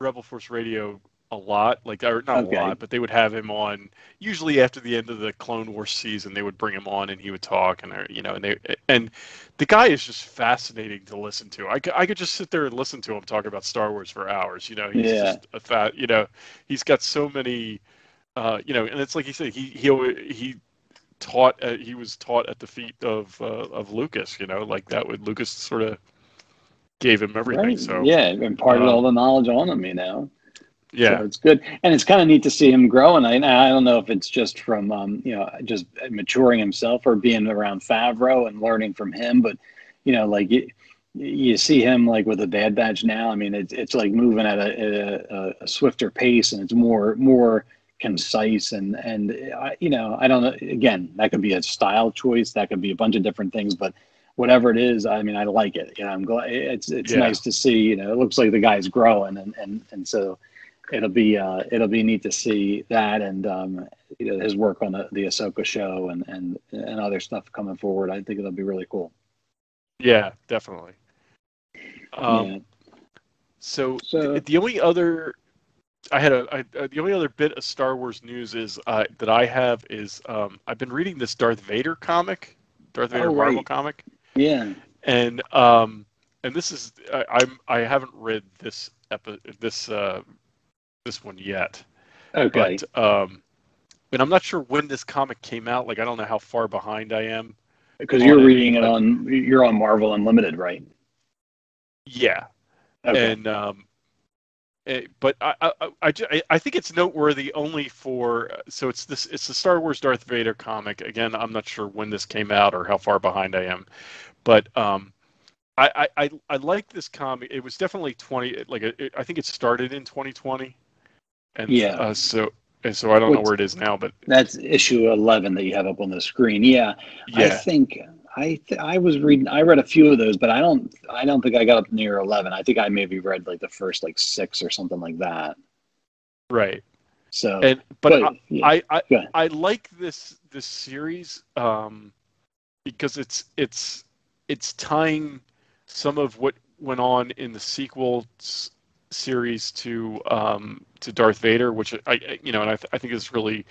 Rebel Force Radio a lot, like, or not a lot, but they would have him on usually after the end of the Clone Wars season. They would bring him on and he would talk, and the guy is just fascinating to listen to. I could just sit there and listen to him talk about Star Wars for hours. He's just he's got so many. And it's like he said, he was taught at the feet of Lucas, like that would Lucas sort of gave him everything. Right. So imparted all the knowledge on him, Yeah, so it's good, and it's kind of neat to see him grow. And I don't know if it's just from just maturing himself or being around Favreau and learning from him, but like you see him like with a Bad Batch now. I mean, it's like moving at a swifter pace, and it's more concise, and I don't know, again, that could be a style choice, that could be a bunch of different things, but whatever it is, I mean, I like it. I'm glad it's nice to see. It looks like the guy's growing, and so it'll be neat to see that, and his work on the Ahsoka show and other stuff coming forward. I think it'll be really cool. Yeah, definitely. So the only other the only other bit of Star Wars news is that I have is I've been reading this Darth Vader comic, Marvel comic. Yeah. And this is I haven't read this one yet. Okay. But and I'm not sure when this comic came out. Like, I don't know how far behind I am. Because you're reading you're on Marvel Unlimited, right? Yeah. Okay. And but I think it's noteworthy only for it's the Star Wars Darth Vader comic. Again, I'm not sure when this came out or how far behind I am, but I like this comic. It was definitely I think it started in 2020, and so I don't know where it is now, but that's issue 11 that you have up on the screen. Yeah. I think I was reading. I read a few of those, but I don't think I got up near 11. I think I maybe read like the first 6 or something like that. Right. So, I like this series because it's tying some of what went on in the sequel series to Darth Vader, which I think is really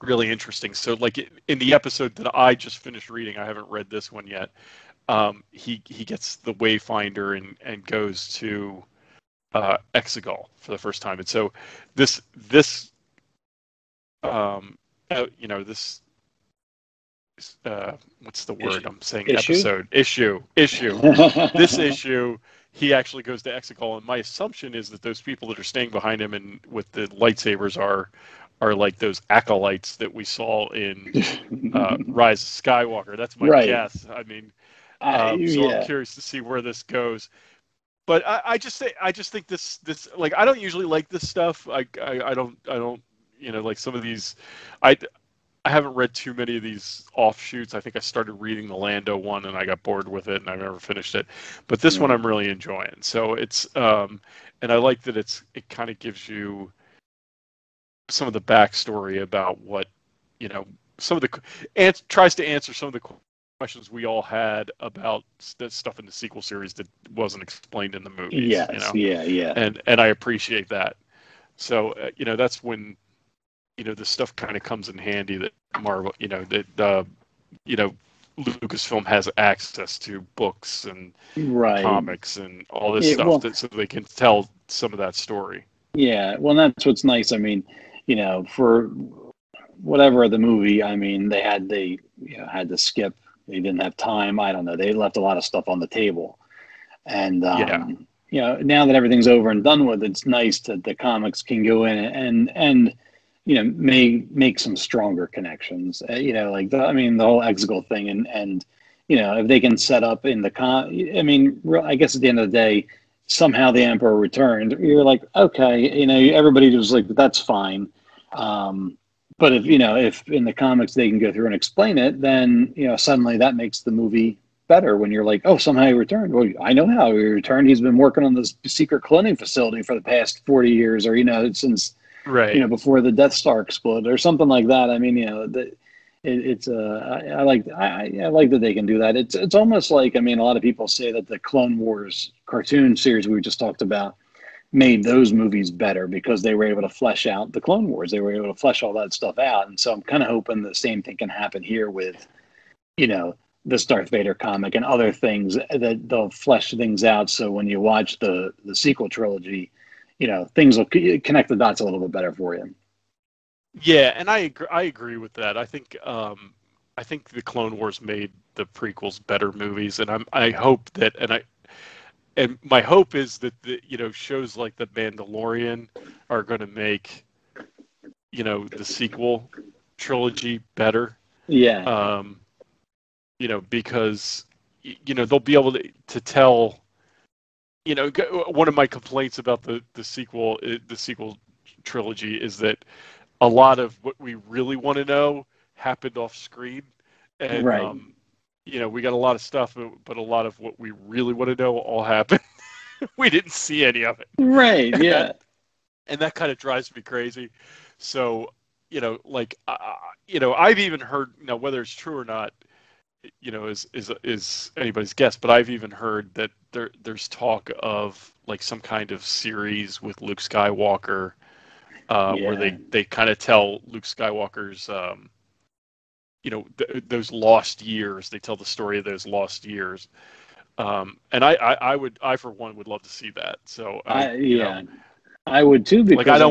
really interesting. So, like, in the episode that I just finished reading, I haven't read this one yet. He gets the Wayfinder and goes to Exegol for the first time, and so this what's the word I'm saying? Issue? Issue. This issue, he actually goes to Exegol, and my assumption is that those people that are staying behind him and with the lightsabers are like those acolytes that we saw in Rise of Skywalker. That's my guess. I mean, so I'm curious to see where this goes. But I just think this like, I don't usually like this stuff. I don't like some of these. I haven't read too many of these offshoots. I think I started reading the Lando one and I got bored with it and I've never finished it. But this one I'm really enjoying. So it's and I like that it kind of gives you some of the backstory about what some of the tries to answer some of the questions we all had about the stuff in the sequel series that wasn't explained in the movies. Yes, yeah. And I appreciate that. So that's when this stuff kind of comes in handy, that Marvel, Lucasfilm has access to books and comics and all this stuff, so they can tell some of that story. Yeah, well, that's what's nice. I mean, for whatever the movie, I mean, they had to skip. They didn't have time. I don't know. They left a lot of stuff on the table. And, now that everything's over and done with, it's nice that the comics can go in and make some stronger connections. Like the whole Exegol thing, and if they can set up in I guess at the end of the day, somehow the Emperor returned. You're like, okay, everybody was like, that's fine. But if in the comics they can go through and explain it, then suddenly that makes the movie better. When you're like, oh, somehow he returned. Well, I know how he returned. He's been working on this secret cloning facility for the past 40 years, or since before the Death Star exploded, or something like that. I mean, I like that they can do that. It's almost like, a lot of people say that the Clone Wars cartoon series we just talked about made those movies better because they were able to flesh out the Clone Wars. They were able to flesh all that stuff out. And so I'm kind of hoping the same thing can happen here with, this Darth Vader comic and other things, that they'll flesh things out. So when you watch the sequel trilogy, things will connect the dots a little bit better for you. Yeah, and I agree with that. I think the Clone Wars made the prequels better movies, and I hope that, and my hope is that the shows like The Mandalorian are going to make the sequel trilogy better. Yeah. Because they'll be able to tell. One of my complaints about the sequel trilogy is that a lot of what we really want to know happened off screen, and right. We got a lot of stuff, but a lot of what we really want to know all happened. We didn't see any of it. Right. Yeah. And that kind of drives me crazy. So, I've even heard, whether it's true or not, is anybody's guess, but I've even heard that there's talk of like some kind of series with Luke Skywalker, where they kind of tell Luke Skywalker's, those lost years. They tell the story of those lost years. And I for one would love to see that. So I would too, because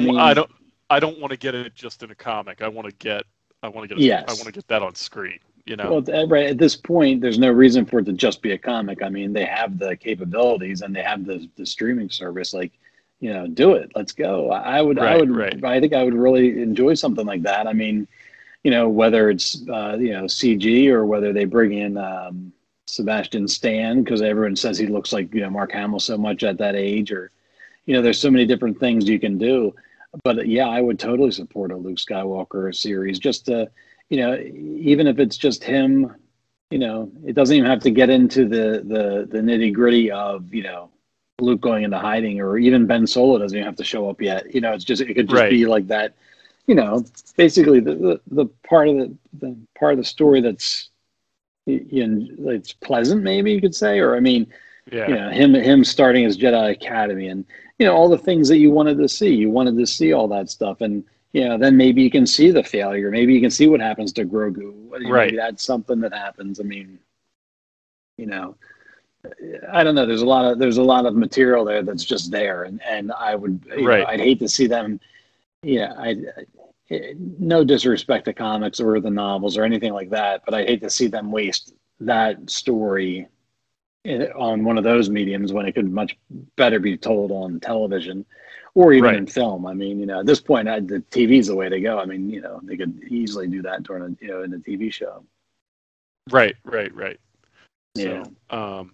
I don't want to get it just in a comic. I want to get that on screen. Well, right at this point, there's no reason for it to just be a comic. I mean, they have the capabilities and they have the streaming service. Like, do it. Let's go. I think I would really enjoy something like that. I mean, whether it's CG or whether they bring in Sebastian Stan, because everyone says he looks like Mark Hamill so much at that age, or there's so many different things you can do. But yeah, I would totally support a Luke Skywalker series, just to even if it's just him. It doesn't even have to get into the nitty gritty of Luke going into hiding, or even Ben Solo doesn't even have to show up yet. It could just be like that. Basically the part of the story that's it's pleasant, maybe you could say, or him starting his Jedi Academy, and all the things that you wanted to see. You wanted to see all that stuff, and then maybe you can see the failure. Maybe you can see what happens to Grogu. Right. Maybe that's something that happens. I mean, I don't know. There's a lot of material there that's just there, and I would, I'd hate to see them. No disrespect to comics or the novels or anything like that, but I'd hate to see them waste that story on one of those mediums when it could much better be told on television or even in film. I mean, at this point, the TV's the way to go. I mean, they could easily do that during in a TV show. Right. Yeah. So,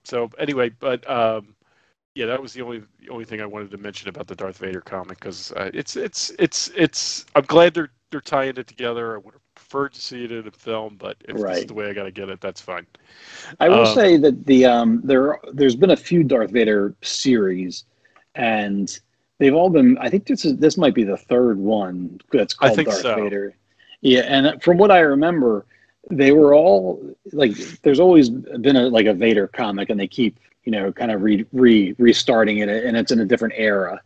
So anyway, but that was the only thing I wanted to mention about the Darth Vader comic, because it's. I'm glad they're tying it together. I would have preferred to see it in a film, but if this is the way I got to get it, that's fine. I will say that there's been a few Darth Vader series, and they've all been. I think this might be the third one that's called Darth Vader. Yeah, and from what I remember, they were all like. There's always been a Vader comic, and they keep kind of restarting it, and it's in a different era.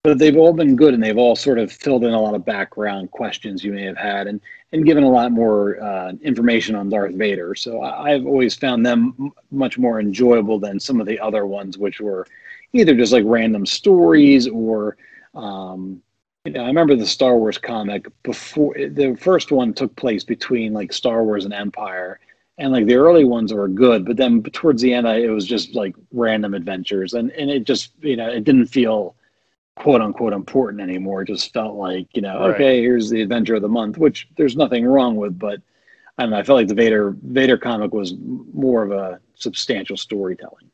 But they've all been good, and they've all sort of filled in a lot of background questions you may have had, and given a lot more information on Darth Vader. So I've always found them much more enjoyable than some of the other ones, which were either just like random stories or I remember the Star Wars comic before the first one took place between like Star Wars and Empire, and like the early ones were good, but then towards the end, it was just like random adventures, and it just it didn't feel quote unquote important anymore. It just felt like Right. okay, here's the adventure of the month, which there's nothing wrong with, but I don't know. I felt like the Vader comic was more of a substantial storytelling.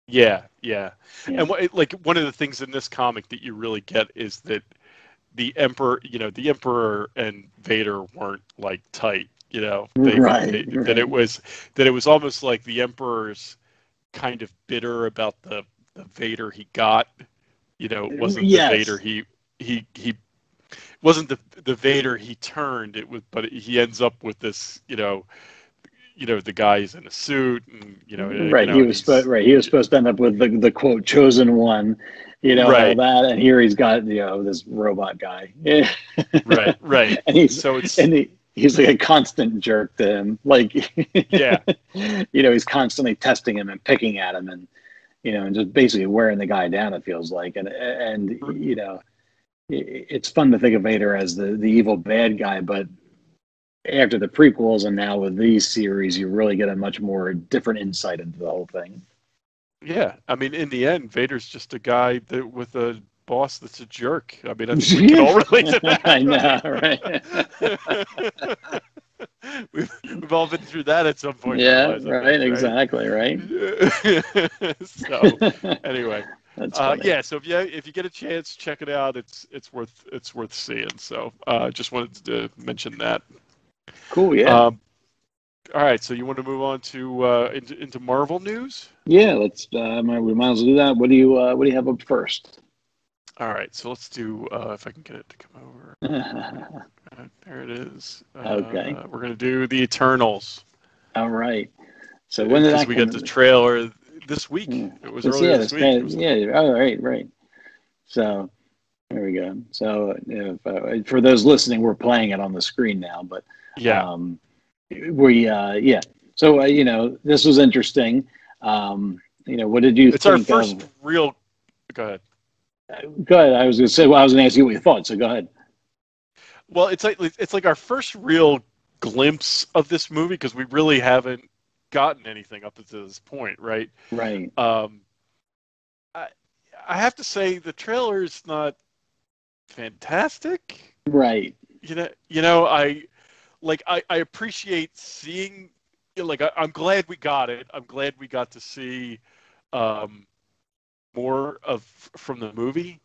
Yeah, yeah. Yeah. And like one of the things in this comic that you really get is that the Emperor and Vader weren't like tight. Right. That it was almost like the Emperor's kind of bitter about the Vader he got. It wasn't Yes. the Vader he wasn't the Vader he turned. But he ends up with this. The guy's in a suit, and Right. He was supposed to end up with the quote chosen one, Right. all that, and here he's got this robot guy. Yeah. Right. And he's like a constant jerk to him. Like, Yeah. He's constantly testing him and picking at him, and and just basically wearing the guy down. It feels like, and it's fun to think of Vader as the evil bad guy, but after the prequels and now with these series, you really get a much more different insight into the whole thing. Yeah, I mean, in the end, Vader's just a guy with a boss that's a jerk. I mean, we can all relate to that. I know, right? We've all been through that at some point. Yeah, in our lives, right, right? Exactly, right. So, anyway, That's funny. yeah. So if you get a chance, check it out. It's worth seeing. So, just wanted to mention that. Cool, yeah. All right, so you want to move on to into Marvel news? Yeah, let's. We might as well do that. What do you have up first? All right, so let's do if I can get it to come over. There it is. Okay. We're gonna do the Eternals. All right. So when did we got the trailer this week? It was earlier this week. Yeah. All right. So there we go. So for those listening, we're playing it on the screen now, but yeah. So this was interesting. What did you It's think our first real. Go ahead. Go ahead. I was going to say. Well, I was going to ask you what you thought. So go ahead. Well, it's like our first real glimpse of this movie because we really haven't gotten anything up to this point, right? Right. I have to say the trailer is not fantastic. Right. I appreciate seeing. I'm glad we got it. I'm glad we got to see more from the movie.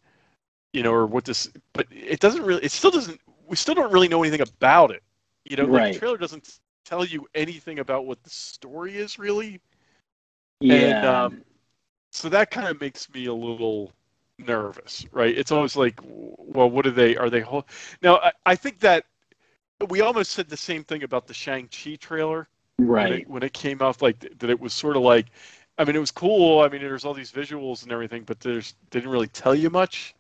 Or what this, but it doesn't really. It still doesn't. We still don't really know anything about it. Right. The trailer doesn't tell you anything about what the story is really. Yeah. And so that kind of makes me a little nervous, right? It's almost like, well, what are they? Now, I think that we almost said the same thing about the Shang-Chi trailer. Right. When it came out, like that, it was sort of like, I mean, it was cool. I mean, there's all these visuals and everything, but they didn't really tell you much.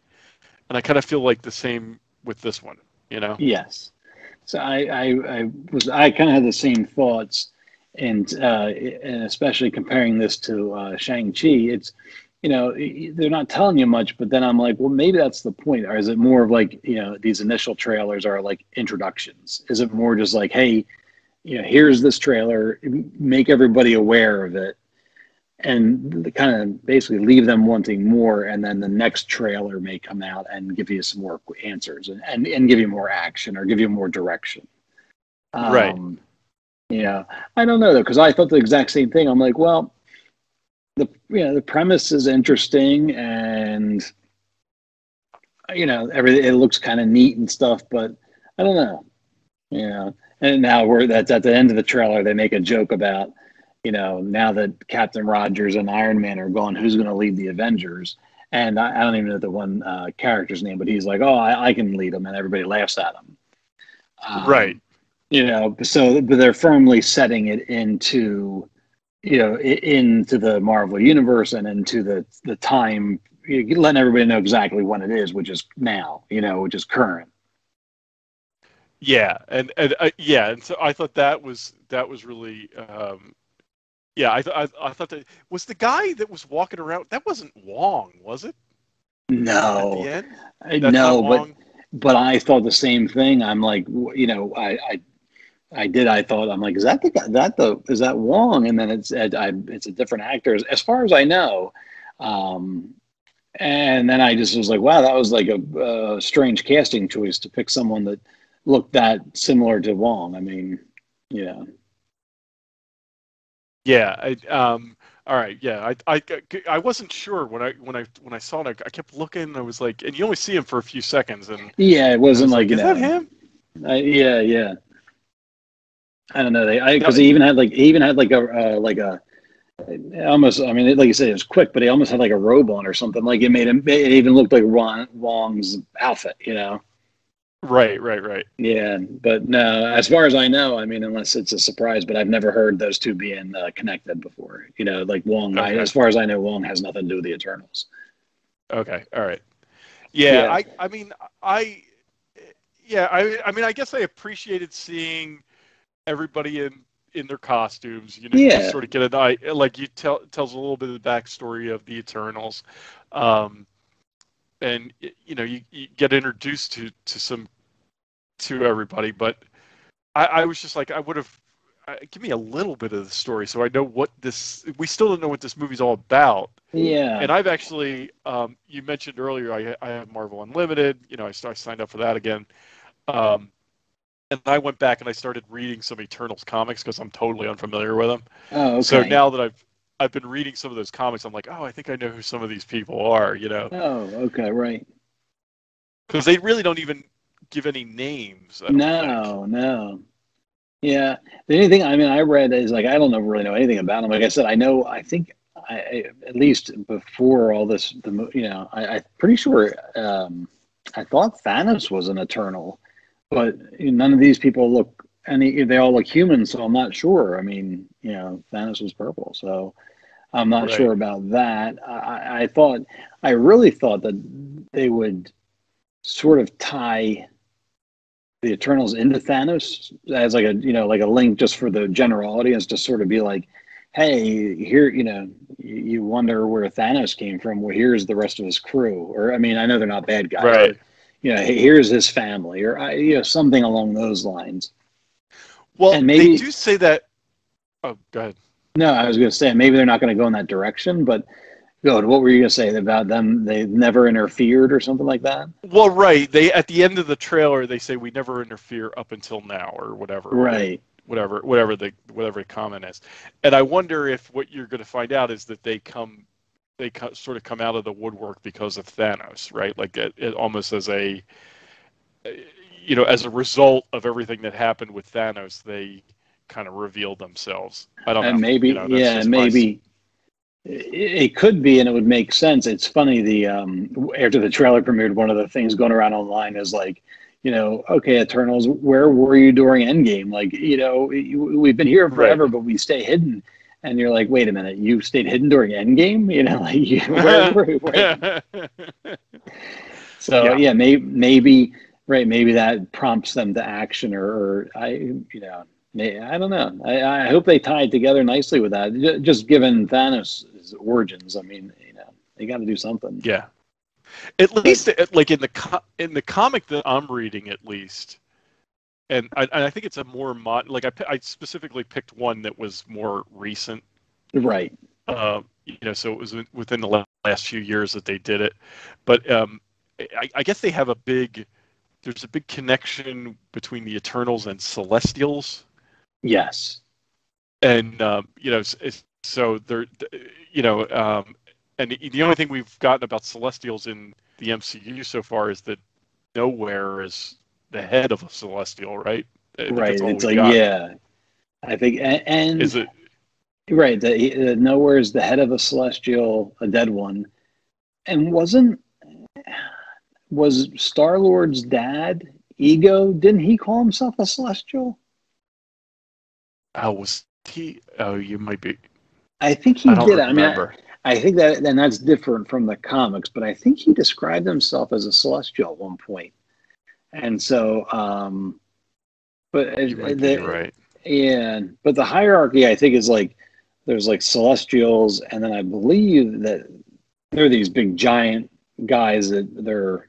And I kind of feel like the same with this one, Yes. So I kind of had the same thoughts, and especially comparing this to Shang-Chi, it's they're not telling you much, but then I'm like, well, maybe that's the point. Or is it more of like these initial trailers are like introductions? Is it more just like, hey, here's this trailer, make everybody aware of it, and kind of basically leave them wanting more, and then the next trailer may come out and give you some more answers and give you more action or give you more direction. Right. I don't know though, because I thought the exact same thing. I'm like, well, the premise is interesting, and everything, it looks kind of neat and stuff, but I don't know. And now that's at the end of the trailer, they make a joke about, now that Captain Rogers and Iron Man are gone, who's going to lead the Avengers? And I don't even know the one character's name, but he's like, oh, I can lead them, and everybody laughs at him. Right. But they're firmly setting it into, into the Marvel universe and into the time, letting everybody know exactly when it is, which is now, which is current. Yeah, and so I thought that was really. I thought that was the guy that was walking around. That wasn't Wong, was it? No, the end? no, not but Wong? but I thought the same thing. I'm like, I did. I thought I'm like, is that is that Wong? And then it's a different actor as far as I know. And then I just was like, wow, that was like a strange casting choice to pick someone that looked that similar to Wong. I mean, yeah. Yeah. All right. Yeah. I wasn't sure when I saw it. I kept looking. I was like, and you only see him for a few seconds, and Yeah, it I wasn't was like, is that him? yeah. I don't know. No, Because he even had like a almost. I mean, like you said, it was quick, but he almost had like a robe on or something. Like it even looked like Wong's outfit. Right. Yeah, but no. As far as I know, I mean, unless it's a surprise, but I've never heard those two being connected before. Like Wong. Okay. As far as I know, Wong has nothing to do with the Eternals. Okay. All right. Yeah. I mean, I guess I appreciated seeing everybody in their costumes, Yeah. just sort of get an eye, like you tells a little bit of the backstory of the Eternals, and you get introduced to everybody, but I was just like, I would have give me a little bit of the story so I know we still don't know what this movie's all about. Yeah. And I've actually, you mentioned earlier, I have Marvel Unlimited, I signed up for that again. And I went back and I started reading some Eternals comics because I'm totally unfamiliar with them. Oh, okay. So now that I've been reading some of those comics, I'm like, oh, I think I know who some of these people are, Oh, okay, right. Because they really don't even give any names. I don't think. No. Yeah. The only thing I read is like I don't really know anything about them. Like I said, I think at least before all this, I'm pretty sure I thought Thanos was an Eternal. But none of these people look they all look human, so I'm not sure. I mean, Thanos was purple, so I'm not sure about that. I really thought that they would sort of tie the Eternals into Thanos as like a link just for the general audience to sort of be like, hey, here, you wonder where Thanos came from. Well, here's the rest of his crew. Or, I mean, I know they're not bad guys. Right. But, here's his family, or something along those lines. Well, and maybe, they do say that. Oh, go ahead. No, I was going to say maybe they're not going to go in that direction. But what were you going to say about them? They never interfered or something like that. Well, right. They at the end of the trailer they say we never interfere up until now or whatever. Right. Whatever the comment is, and I wonder if what you're going to find out is that they sort of come out of the woodwork because of Thanos, right? Like it almost as a, as a result of everything that happened with Thanos, they kind of revealed themselves. I don't know. Maybe, maybe it could be, and it would make sense. It's funny. After the trailer premiered, one of the things going around online is like, okay, Eternals, where were you during Endgame? Like, we've been here forever, right, but we stay hidden. And you're like, wait a minute, you stayed hidden during Endgame? Where? So yeah, maybe right, maybe that prompts them to action, or I don't know. I hope they tie it together nicely with that. Just given Thanos' origins, I mean, they got to do something. Yeah, at least like in the comic that I'm reading, at least. And I think it's a more like I specifically picked one that was more recent, right? So it was within the last few years that they did it. But I guess they have there's a big connection between the Eternals and Celestials. Yes. And so they're and the only thing we've gotten about Celestials in the MCU so far is that Nowhere is the head of a Celestial, right? Right. It's like, yeah, I think, and is it right? Nowhere is the head of a Celestial, a dead one, and was Star-Lord's dad Ego? Didn't he call himself a Celestial? Oh, was he? Oh, you might be. I think he did. Remember. I think that, and that's different from the comics, but I think he described himself as a Celestial at one point. And so, but you might be right. Yeah, but the hierarchy, I think, is like there's like Celestials, and then I believe that they're these big giant guys that they're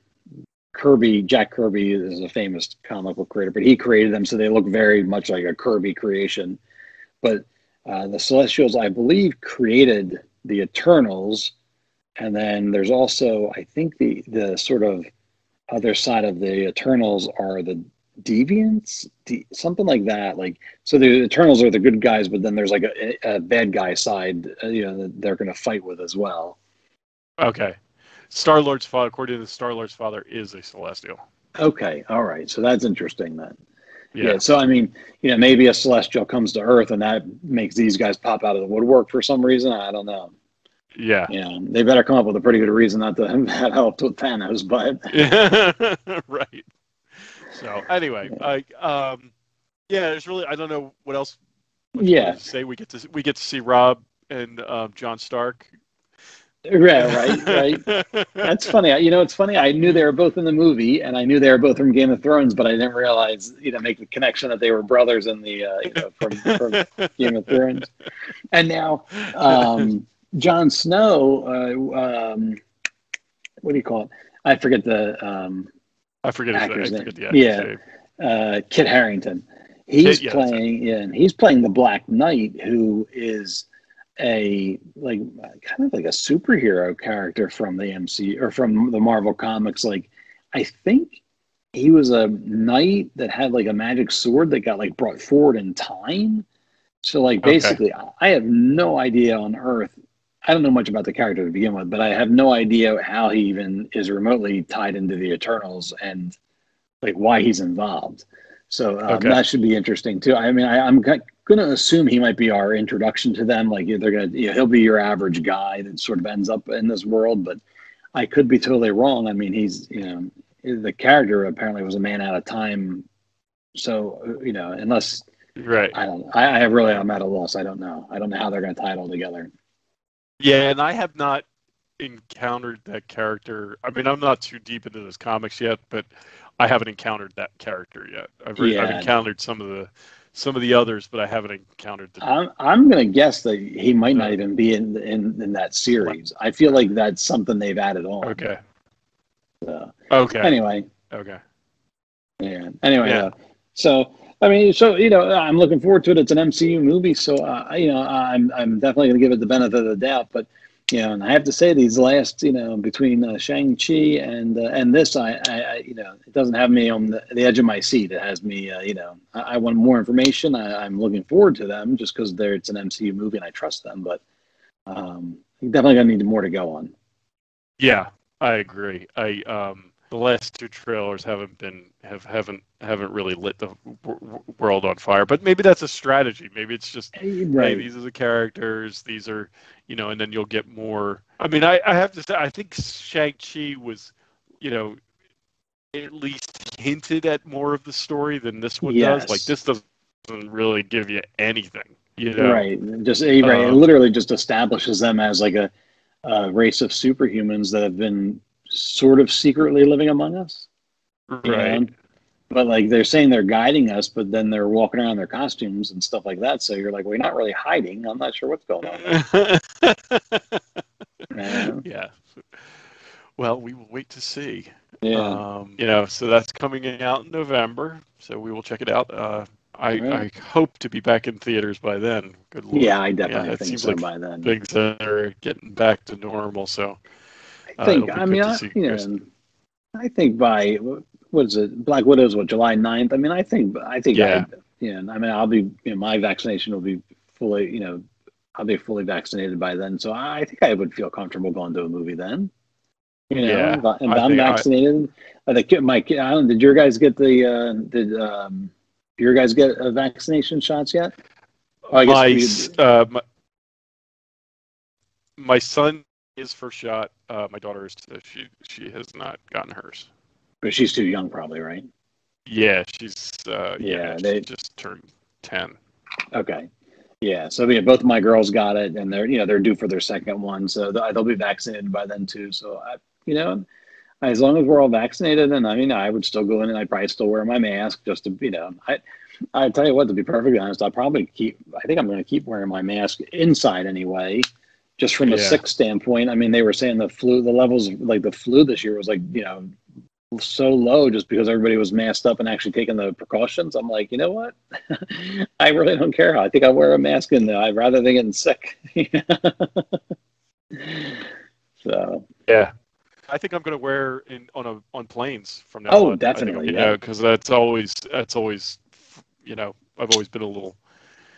Kirby. Jack Kirby is a famous comic book creator, but he created them, so they look very much like a Kirby creation. But the Celestials, I believe, created the Eternals, and then there's also, I think, the sort of other side of the Eternals are the Deviants, something like that. Like, so the Eternals are the good guys, but then there's like a bad guy side, that they're going to fight with as well. Okay. Star-Lord's father, according to Star-Lord's father, is a Celestial. Okay, all right. So that's interesting then. Yeah. So I mean, maybe a Celestial comes to Earth and that makes these guys pop out of the woodwork for some reason. I don't know. Yeah. They better come up with a pretty good reason not to have helped with Thanos, but right. So anyway, there's really, I don't know what else. To say we get to see Rob and John Stark. Right. That's funny. It's funny. I knew they were both in the movie, and I knew they were both from Game of Thrones, but I didn't realize, make the connection that they were brothers in the, from Game of Thrones. And now, Jon Snow, what do you call it? I forget the actor's name. Kit Harington. He's playing the Black Knight, who is kind of like a superhero character from the MCU or from the Marvel comics. Like, I think he was a knight that had like a magic sword that got like brought forward in time. So like basically, I have no idea on Earth. I don't know much about the character to begin with, but I have no idea how he even is remotely tied into the Eternals and like why he's involved. So that should be interesting too. I mean, I'm going to assume he might be our introduction to them. Like they're going to, he'll be your average guy that sort of ends up in this world, but I could be totally wrong. I mean, he's, the character apparently was a man out of time. So, unless, right. I'm at a loss. I don't know. I don't know how they're going to tie it all together. Yeah. And I have not encountered that character. I mean, I'm not too deep into those comics yet, but I haven't encountered that character yet. I've encountered some of the others, but I haven't encountered them. I'm going to guess that he might not even be in that series. I feel like that's something they've added on. Okay. So, okay. Anyway. Okay. Yeah. Anyway. Yeah. So I'm looking forward to it. It's an MCU movie, so I'm definitely going to give it the benefit of the doubt. But and I have to say these last between Shang-Chi and this, it doesn't have me on the edge of my seat. It has me, I want more information. I'm looking forward to them just because it's an MCU movie and I trust them. But definitely going to need more to go on. Yeah, I agree. The last two trailers haven't really lit the world on fire. But maybe that's a strategy. Maybe it's just hey, these are the characters. These are and then you'll get more. I mean, I have to say, I think Shang-Chi was, at least hinted at more of the story than this one does. Like this doesn't really give you anything. Right. Just it literally just establishes them as like a race of superhumans that have been sort of secretly living among us. Right. But like they're saying they're guiding us, but then they're walking around in their costumes and stuff like that. So you're like, we're not really hiding. I'm not sure what's going on. Yeah. Well, we will wait to see. Yeah. So that's coming out in November. So we will check it out. I hope to be back in theaters by then. Good Lord. Yeah, I definitely think seems so like by then. Things are getting back to normal. So I think. I think by what is it? Black Widow's July 9th. I mean, I think. Yeah. I'll be. My vaccination will be fully. I'll be fully vaccinated by then. So I think I would feel comfortable going to a movie then. If I'm vaccinated. Did your guys get your guys get vaccination shots yet? Oh, my son is first shot. My daughter is. She has not gotten hers. But she's too young, probably, right? Yeah, she's. They just turned 10. Okay. Yeah. So both of my girls got it, and they're due for their second one, so they'll be vaccinated by then too. So as long as we're all vaccinated, and I would still go in and I'd probably still wear my mask just to I tell you what, to be perfectly honest, I think I'm going to keep wearing my mask inside anyway, just from a sick standpoint. I mean, they were saying the levels like the flu this year was like, so low just because everybody was masked up and actually taking the precautions. I'm like, you know what? I really don't care. I think I'll wear a mask I'd rather than getting sick. So yeah, I think I'm going to wear on planes from now on. Oh, definitely. Because that's always I've always been a little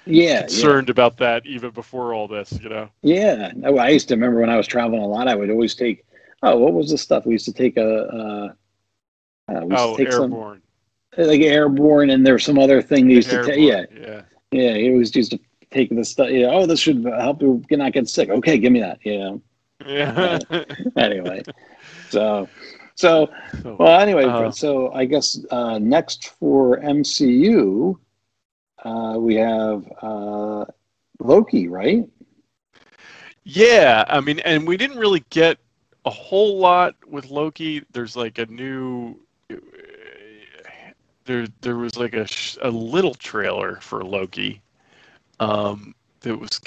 concerned about that even before all this. Yeah, I used to remember when I was traveling a lot, I would always take. Oh, what was the stuff we used to take? Airborne. Like Airborne, and there's some other thing they used to take. Yeah. He always used to take this stuff. This should help you not get sick. Okay, give me that. Yeah. Anyway, so I guess next for MCU, we have Loki, right? Yeah, I mean, and we didn't really get a whole lot with Loki. There's like a new. There was like a little trailer for Loki. It's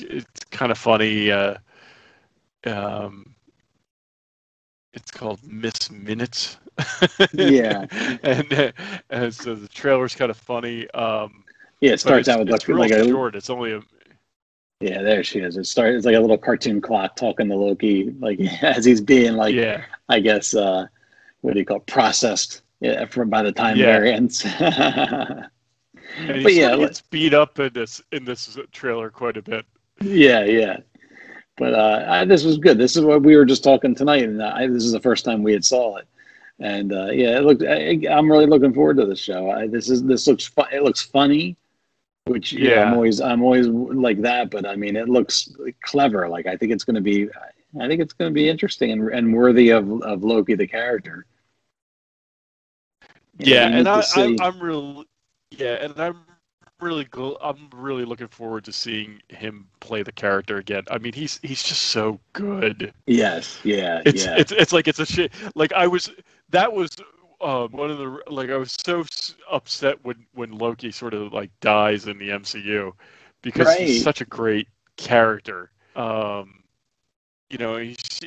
kind of funny. It's called Miss Minutes. Yeah. and so the trailer's kind of funny. It starts out with it's real short. It's only a. Yeah, there she is. It's like a little cartoon clock talking to Loki, like as he's being like, I guess, what do you call it? Processed by the time variance. And he gets beat up in this trailer quite a bit. Yeah. But this was good. This is what we were just talking tonight, and this is the first time we had saw it. And it looked. I'm really looking forward to the show. This looks fun. It looks funny, which I'm always like that. But I mean, it looks clever. Like I think it's going to be interesting and worthy of Loki the character. I'm really looking forward to seeing him play the character again. I mean, he's just so good. Yes, It's like it's a shit. Like I was one of the I was so upset when Loki sort of like dies in the MCU because he's such a great character.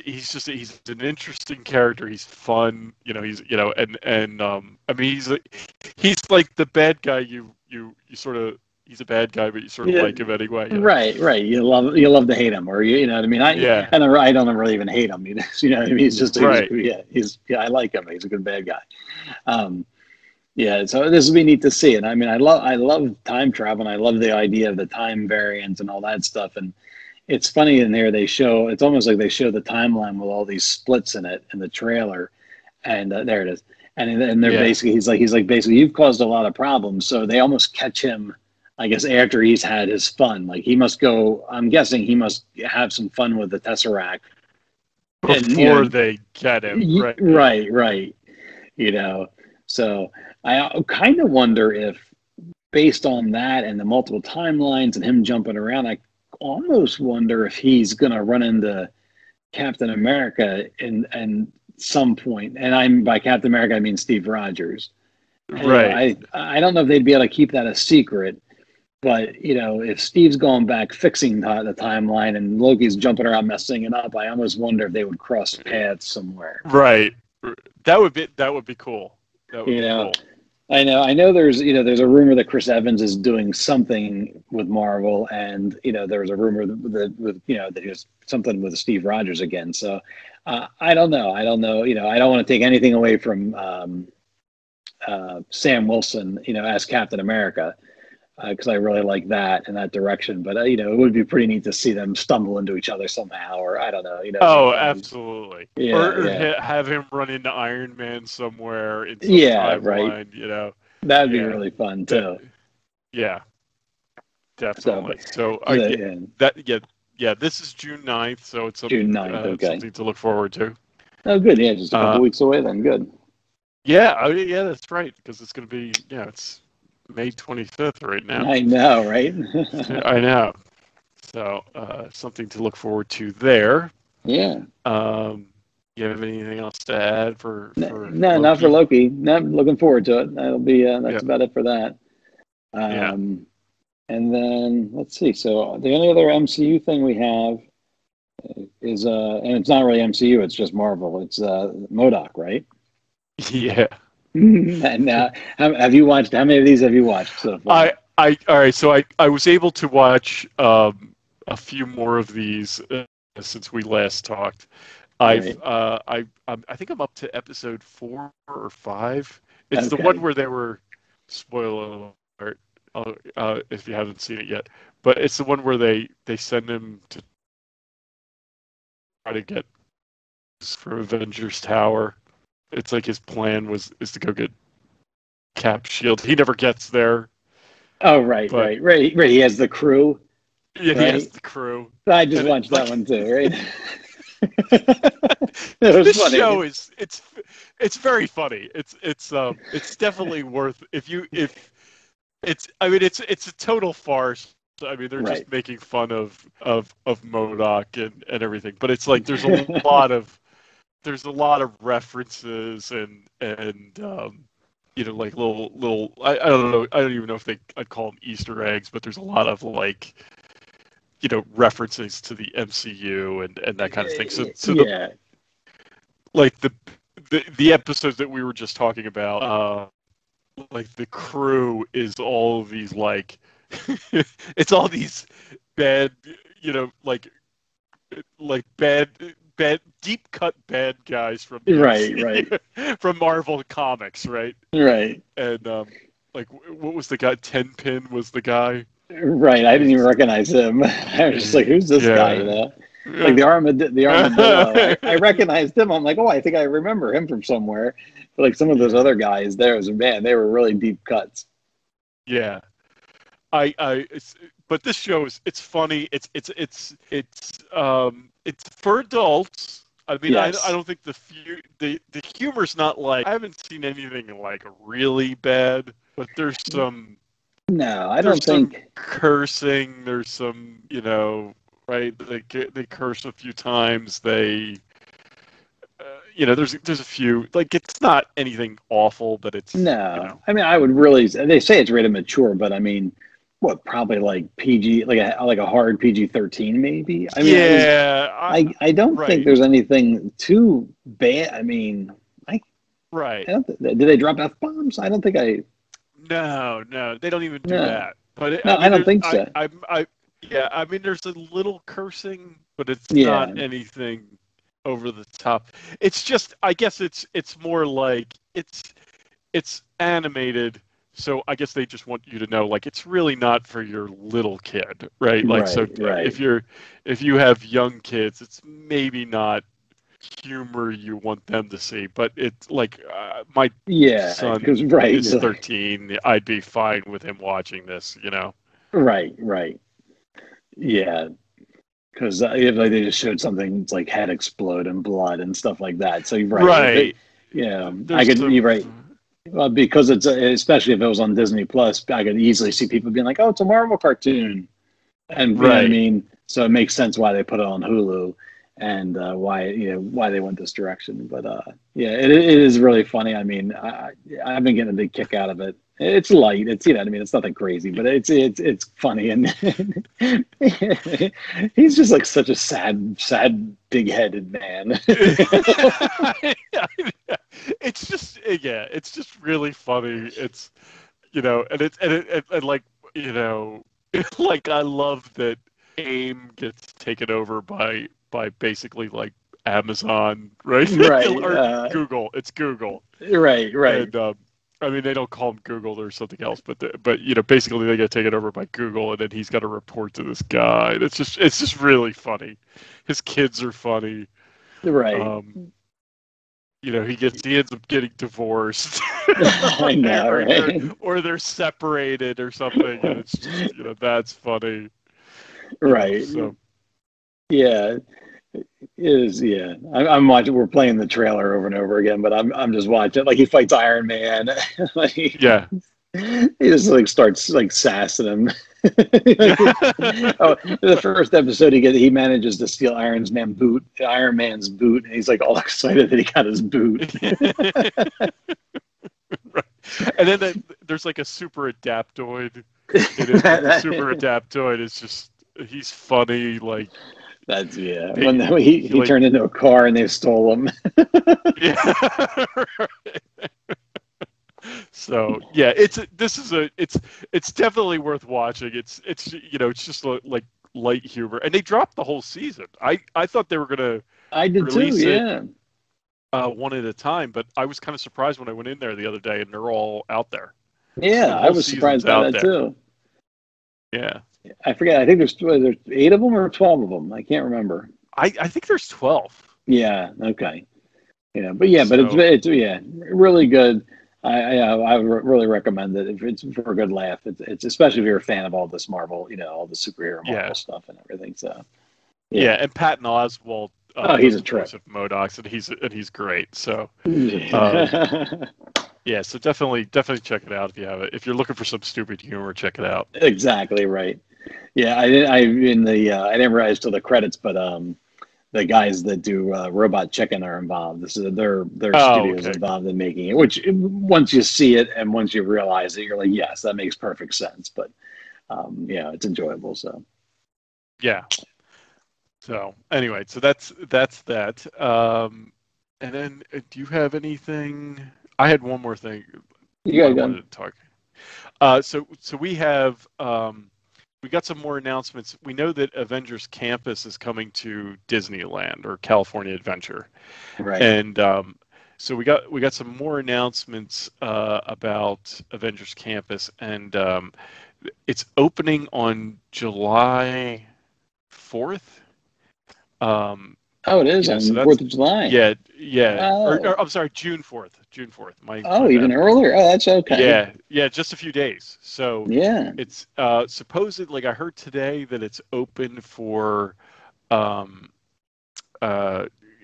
He's an interesting character. He's fun. I mean, he's like the bad guy you sort of. He's a bad guy, but you sort of like him anyway. Right. You love to hate him, or you know what I mean. I don't really even hate him. You know what I mean. He's just I like him. He's a good bad guy. So this will be neat to see. And I mean, I love time travel. And I love the idea of the time variance and all that stuff. And it's funny in there it's almost like they show the timeline with all these splits in it in the trailer, and there it is. And they're basically he's like basically you've caused a lot of problems. So they almost catch him, I guess, after he's had his fun. Like he must go. I'm guessing he must have some fun with the Tesseract before they get him. Right. So I kind of wonder if, based on that and the multiple timelines and him jumping around, I almost wonder if he's gonna run into Captain America in some point. And by Captain America I mean Steve Rogers. Right. I don't know if they'd be able to keep that a secret. But, if Steve's going back fixing the timeline and Loki's jumping around messing it up, I almost wonder if they would cross paths somewhere. Right. That would be cool. That would be cool. I know there's a rumor that Chris Evans is doing something with Marvel, and there was a rumor that he was something with Steve Rogers again. So I don't know. I don't want to take anything away from Sam Wilson, as Captain America. Because I really like that in that direction, but it would be pretty neat to see them stumble into each other somehow, or I don't know. Absolutely. Have him run into Iron Man somewhere. In some timeline, right. That'd be really fun too. Yeah, definitely. So this is June 9th, so it's June 9th. Something to look forward to. Oh, good. Yeah, just a couple weeks away then. Good. Yeah. That's right. Because it's going to be it's May 25th right now. I know, right? I know. So something to look forward to there. Yeah. You have anything else to add for No, Loki? not for Loki. No, I'm looking forward to it. That'll be that's about it for that. And then let's see. So the only other MCU thing we have is and it's not really MCU. It's just Marvel. It's MODOK, right? Yeah. And have you watched? How many of these have you watched so far? All right. So I was able to watch a few more of these since we last talked. I think I'm up to episode 4 or 5. It's the one where they were, spoiler alert, if you haven't seen it yet, but it's the one where they send him to try to get for Avengers Tower. It's like his plan is to go get Cap Shield. He never gets there. Oh, right. He has the crew. Yeah, right? He has the crew. I just watched that one too, right? This funny. show it's very funny. It's definitely worth it's a total farce. I mean, they're just making fun of MODOK and everything, but it's like there's a lot of references and like little I don't know, I don't even know if I'd call them Easter eggs, but there's a lot of like references to the MCU and that kind of thing. So yeah. The episodes that we were just talking about, like the crew is all of these like it's all these bad, like bad deep cut bad guys from from Marvel Comics, right? Right. And like what was the guy? Tenpin was the guy. Right, I didn't even recognize him. I was just like, "Who's this guy?" Like the armadillo. I recognized him. I'm like, "Oh, I think I remember him from somewhere." But like some of those other guys, they were really deep cuts. Yeah, but this show it's funny. It's for adults. I mean, yes. I don't think the humor's not like, I haven't seen anything like really bad, but there's some. No, I don't think cursing. There's some, right? They curse a few times. They, there's a few. Like it's not anything awful, but it's no. I mean, I would really. They say it's rated mature, but I mean, what? Probably like PG, like a hard PG-13, maybe. I mean, yeah. I don't think there's anything too bad. I mean, did they drop F-bombs? I don't think I. No, they don't even do that. But I don't think so. I mean, there's a little cursing, but it's not anything over the top. It's just, I guess it's more like it's animated, so I guess they just want you to know, like, it's really not for your little kid, right? Like, if you have young kids, it's maybe not humor you want them to see, but it's like my son is 13. I'd be fine with him watching this, Right. Yeah, because they just showed something, it's like head explode and blood and stuff like that. So right. I could be right. Well, because it's especially if it was on Disney Plus, I could easily see people being like, "Oh, it's a Marvel cartoon," and you know what I mean. So it makes sense why they put it on Hulu. And why they went this direction, but it is really funny. I mean, I've been getting a big kick out of it. It's light. It's it's nothing crazy, but it's funny, and he's just like such a sad big-headed man. It's just really funny. It's and like like I love that AIM gets taken over by basically like Amazon, right? Or Google. It's Google. Right. And I mean, they don't call them Google. There's something else, but basically they get taken over by Google, and then he's got to report to this guy. It's just really funny. His kids are funny. Right. He ends up getting divorced. I know, right? Or they're separated or something, and it's just that's funny. Right. So. Yeah, it is. Yeah, I'm watching. We're playing the trailer over and over again, but I'm just watching. Like he fights Iron Man. He just like starts like sassing him. The first episode he manages to steal Iron Man's boot, and he's like all excited that he got his boot. Right. And then there's like a super adaptoid. The super adaptoid is just, he's funny, like, That's They- When he like- turned into a car and they stole him. Yeah. So yeah, it's definitely worth watching. It's just like light humor, and they dropped the whole season. I thought they were gonna I did too. release it Yeah. one at a time, but I was kind of surprised when I went in there the other day and they're all out there. Yeah, The I whole was surprised season's by out that there. too. Yeah, I forget. I think there's 8 of them or 12 of them. I can't remember. I think there's 12. Yeah. Okay. Yeah, but it's So- really good. I would really recommend it if it's for a good laugh. It's especially if you're a fan of all this Marvel, all the superhero Marvel stuff and everything. So Yeah, and Patton Oswalt. He's does a trip. the voice of MODOK, and he's great. So yeah, yeah, so definitely check it out if you have it. If you're looking for some stupid humor, check it out. exactly right. Yeah, I didn't realize till the credits, but the guys that do Robot Chicken are involved. This is their studios okay. involved in making it. Which once you see it and once you realize it, you're like, yes, that makes perfect sense. But it's enjoyable. So Yeah. So anyway, so that's that. And then do you have anything? I had one more thing. you I got wanted to talk. So we have we got some more announcements. We know that Avengers Campus is coming to Disneyland or California Adventure, right. and so we got some more announcements about Avengers Campus, and it's opening on July 4th. It is on so the that's- 4th of July. Yeah. Oh. Or I'm sorry, June 4th. My Even bad. earlier. Oh, that's okay. Yeah, just a few days. So Yeah. it's supposedly, like I heard today, that it's open for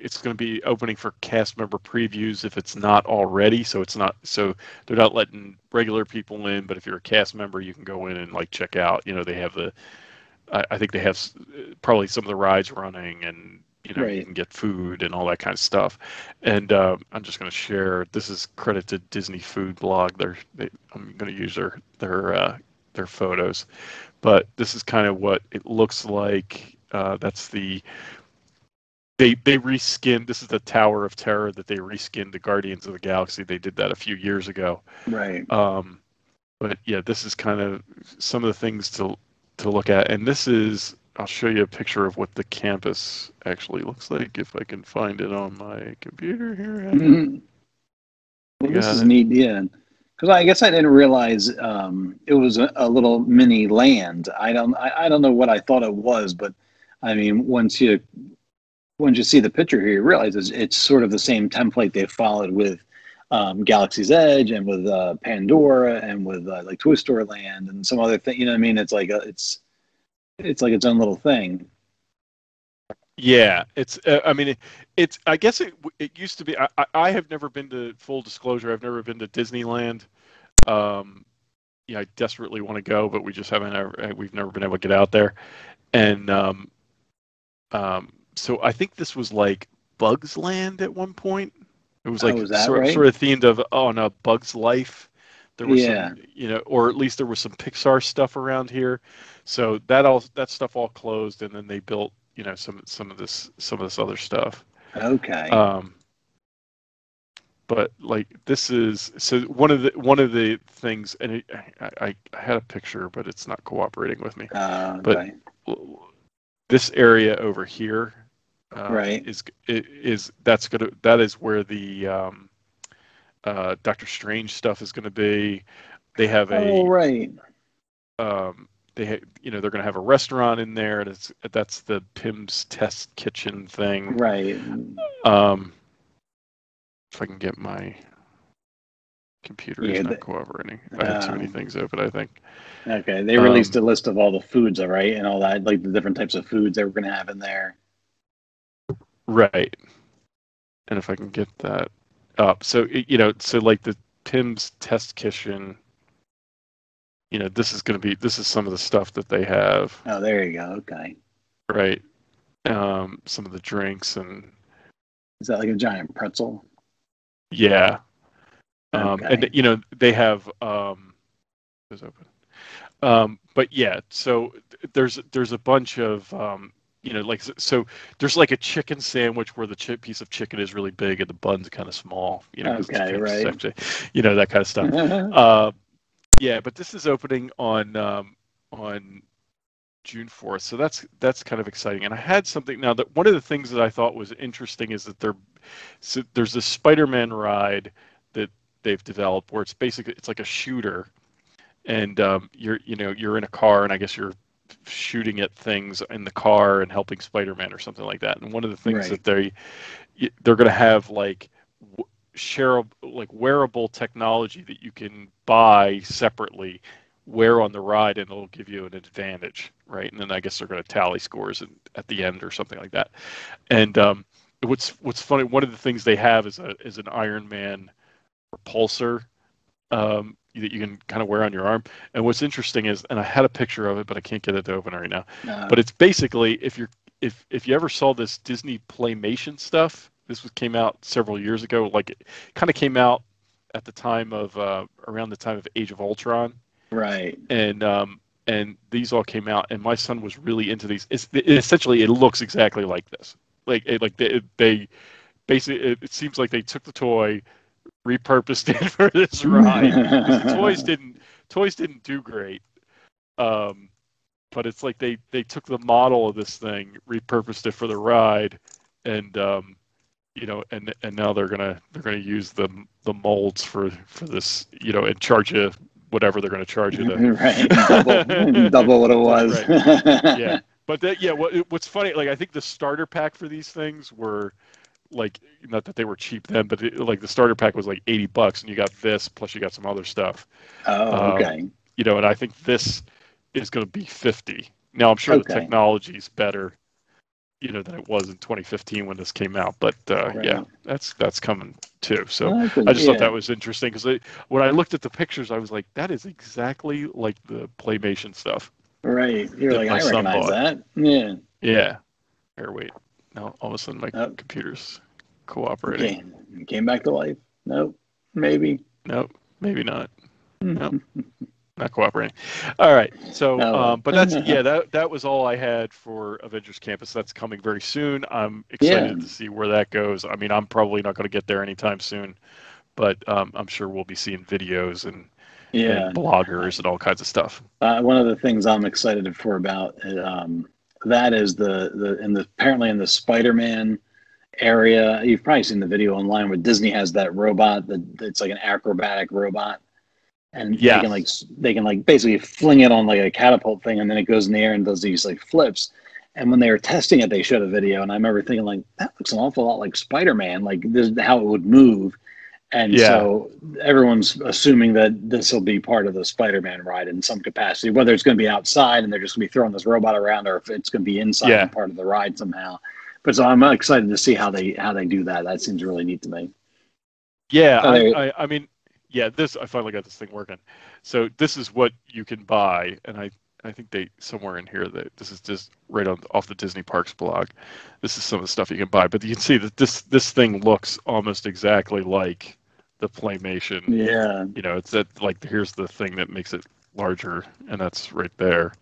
it's going to be opening for cast member previews if it's not already. So they're not letting regular people in, but if you're a cast member, you can go in and like check out. They have I think they have probably some of the rides running, and Right. you can get food and all that kind of stuff. And I'm just going to share. This is credit to Disney Food Blog. I'm going to use their photos, but this is kind of what it looks like. That's they reskinned. This is the Tower of Terror that they reskinned to Guardians of the Galaxy. They did that a few years ago. Right. But yeah, this is kind of some of the things to look at. And this is, I'll show you a picture of what the campus actually looks like if I can find it on my computer here. Mhm. Well, this is neat, yeah. Because I guess I didn't realize it was a little mini land. I don't know what I thought it was, but I mean, once you see the picture here, you realize it's sort of the same template they followed with Galaxy's Edge and with Pandora and with like Toy Story Land and some other thing. You know what I mean? It's like it's like its own little thing. Yeah, it's. I mean, it's. I guess it used to be. I have never been to, full disclosure, I've never been to Disneyland. I desperately want to go, but we just we've never been able to get out there. And so I think this was like Bugs Land at one point. It was like sort of themed on a Bug's Life. There was some, or at least there was some Pixar stuff around here. So that stuff all closed, and then they built, some of this other stuff. Okay. But like this is one of the things, and I had a picture, but it's not cooperating with me. Okay. But this area over here, right, that is where the Doctor Strange stuff is going to be. They have right. They're going to have a restaurant in there, and that's the Pym's Test Kitchen thing. Right. If I can get my computer is not cooperating. I have too many things open, I think. Okay, they released a list of all the foods, right, and all that, like the different types of foods they were going to have in there. Right. And if I can get that up, so like the Pym's Test Kitchen. This is some of the stuff that they have. Oh, there you go. Okay. Right. Some of the drinks and. Is that like a giant pretzel? Yeah. Okay. And they have is open. But yeah, so there's a bunch of like so there's like a chicken sandwich where the piece of chicken is really big and the bun's kind of small. 'Cause it's Okay, right. that kind of stuff. Yeah, but this is opening on June 4th, so that's kind of exciting. And I had something now that one of the things that I thought was interesting is that there's this Spider-Man ride that they've developed where it's like a shooter, and you're in a car, and I guess you're shooting at things in the car and helping Spider-Man or something like that. And one of the things that they're going to have like wearable technology that you can buy separately, wear on the ride, and it'll give you an advantage, right? And then I guess they're going to tally scores at the end or something like that. And what's funny, one of the things they have is an Iron Man repulsor that you can kind of wear on your arm. And what's interesting is, and I had a picture of it, but I can't get it to open right now. But it's basically if you ever saw this Disney Playmation stuff, this came out several years ago. Like it kind of came out at the time of around the time of Age of Ultron. Right. And these all came out, and my son was really into these. Essentially, it looks exactly like this. They basically, it seems like they took the toy, repurposed it for this ride. The toys didn't do great, but it's like they took the model of this thing, repurposed it for the ride, and and now they're gonna use the molds for this, and charge you whatever they're going to charge you. Right, double what it was. Right. Yeah, but what's funny, like I think the starter pack for these things were like, not that they were cheap then, but like the starter pack was like $80, and you got this plus you got some other stuff. Oh, okay. And I think this is going to be $50. Now I'm sure the technology's better, than it was in 2015 when this came out. But yeah, that's coming too. So I just thought that was interesting because when I looked at the pictures, I was like, that is exactly like the Playmation stuff. Right. You're like, I recognize that. Yeah. Yeah. Here, wait. Now all of a sudden my computer's cooperating. Okay. Came back to life. Nope. Maybe. Nope. Maybe not. Nope. Not cooperating. All right. So, but that's that was all I had for Avengers Campus. That's coming very soon. I'm excited to see where that goes. I mean, I'm probably not going to get there anytime soon, but I'm sure we'll be seeing videos and bloggers and all kinds of stuff. One of the things I'm excited for about that is apparently in the Spider-Man area. You've probably seen the video online where Disney has that robot it's like an acrobatic robot. And they can basically fling it on like a catapult thing, and then it goes in the air and does these like flips. And when they were testing it, they showed a video, and I remember thinking like, that looks an awful lot like Spider-Man, like this is how it would move. And so everyone's assuming that this will be part of the Spider-Man ride in some capacity, whether it's going to be outside and they're just going to be throwing this robot around, or if it's going to be inside and part of the ride somehow. But so I'm excited to see how they do that. That seems really neat to me. Yeah, I mean. Yeah, I finally got this thing working. So this is what you can buy, and I think they somewhere in here that this is just right off the Disney Parks blog. This is some of the stuff you can buy, but you can see that this thing looks almost exactly like the Playmation. Yeah. It's that, like, here's the thing that makes it larger, and that's right there,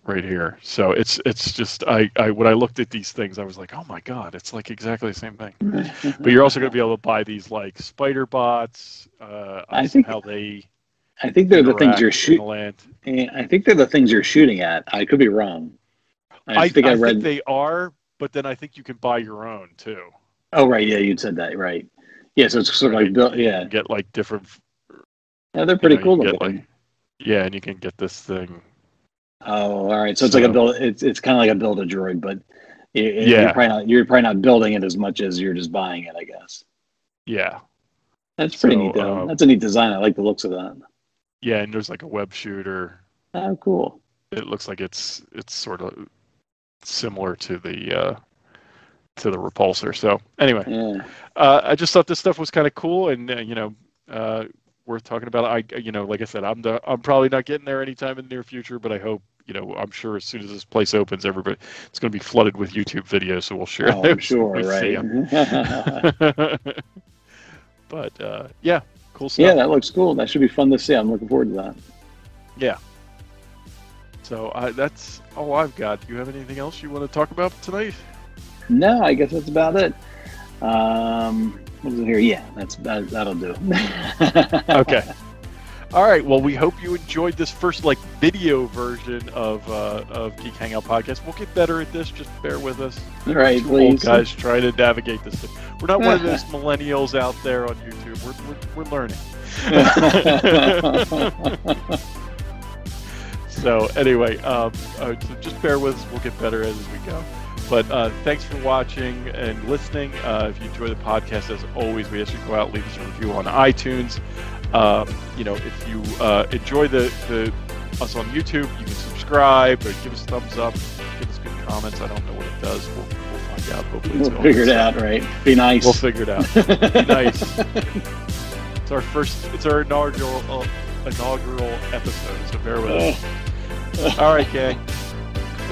right here. So it's just when I looked at these things, I was like, oh my god, it's like exactly the same thing. But you're also going to be able to buy these like spider bots. I think they're the things you're shooting. I think they're the things you're shooting at. I could be wrong. I think they are, but then I think you can buy your own too. Oh right, yeah, you said that, right? Yeah, so it's sort of like built. Yeah, you get like different. Yeah, they're pretty cool looking. And you can get this thing. Oh, all right. So it's like a build. It's kind of like a build a droid, but you're probably not building it as much as you're just buying it, I guess. Yeah, that's pretty neat though. That's a neat design. I like the looks of that. Yeah, and there's like a web shooter. Oh, cool. It looks like it's sort of similar to the repulsor. So anyway, I just thought this stuff was kind of cool, and worth talking about. Like I said, I'm probably not getting there anytime in the near future, but I hope, I'm sure as soon as this place opens, it's going to be flooded with YouTube videos, so we'll share those. I'm sure, right? But yeah, cool stuff. Yeah, that looks cool. That should be fun to see. I'm looking forward to that. Yeah. So that's all I've got. Do you have anything else you want to talk about tonight? No, I guess that's about it. What is it here? Yeah, that'll do. Okay. All right. Well, we hope you enjoyed this first video version of Geek Hangout Podcast. We'll get better at this. Just bear with us. All right, Two please. old guys trying to navigate this thing. We're not one of those millennials out there on YouTube. We're learning. So anyway, so just bear with us. We'll get better as we go. But thanks for watching and listening. If you enjoy the podcast, as always, we ask you to go out and leave us a review on iTunes. If you enjoy us on YouTube, you can subscribe or give us a thumbs up, give us good comments. I don't know what it does. We'll find out. Hopefully We'll figure it out, right? Be nice. We'll figure it out. Be nice. It's our inaugural episode, so bear with us. All right, gang.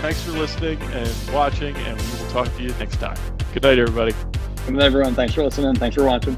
Thanks for listening and watching, and we will talk to you next time. Good night, everybody. Good night, everyone. Thanks for listening. Thanks for watching.